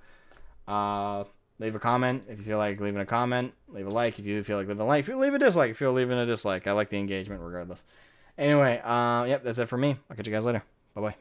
Leave a comment if you feel like leaving a comment. Leave a like if you feel like leaving a like. Leave a dislike if you feel leaving a dislike. I like the engagement regardless. Anyway, yep, that's it for me. I'll catch you guys later. Bye-bye.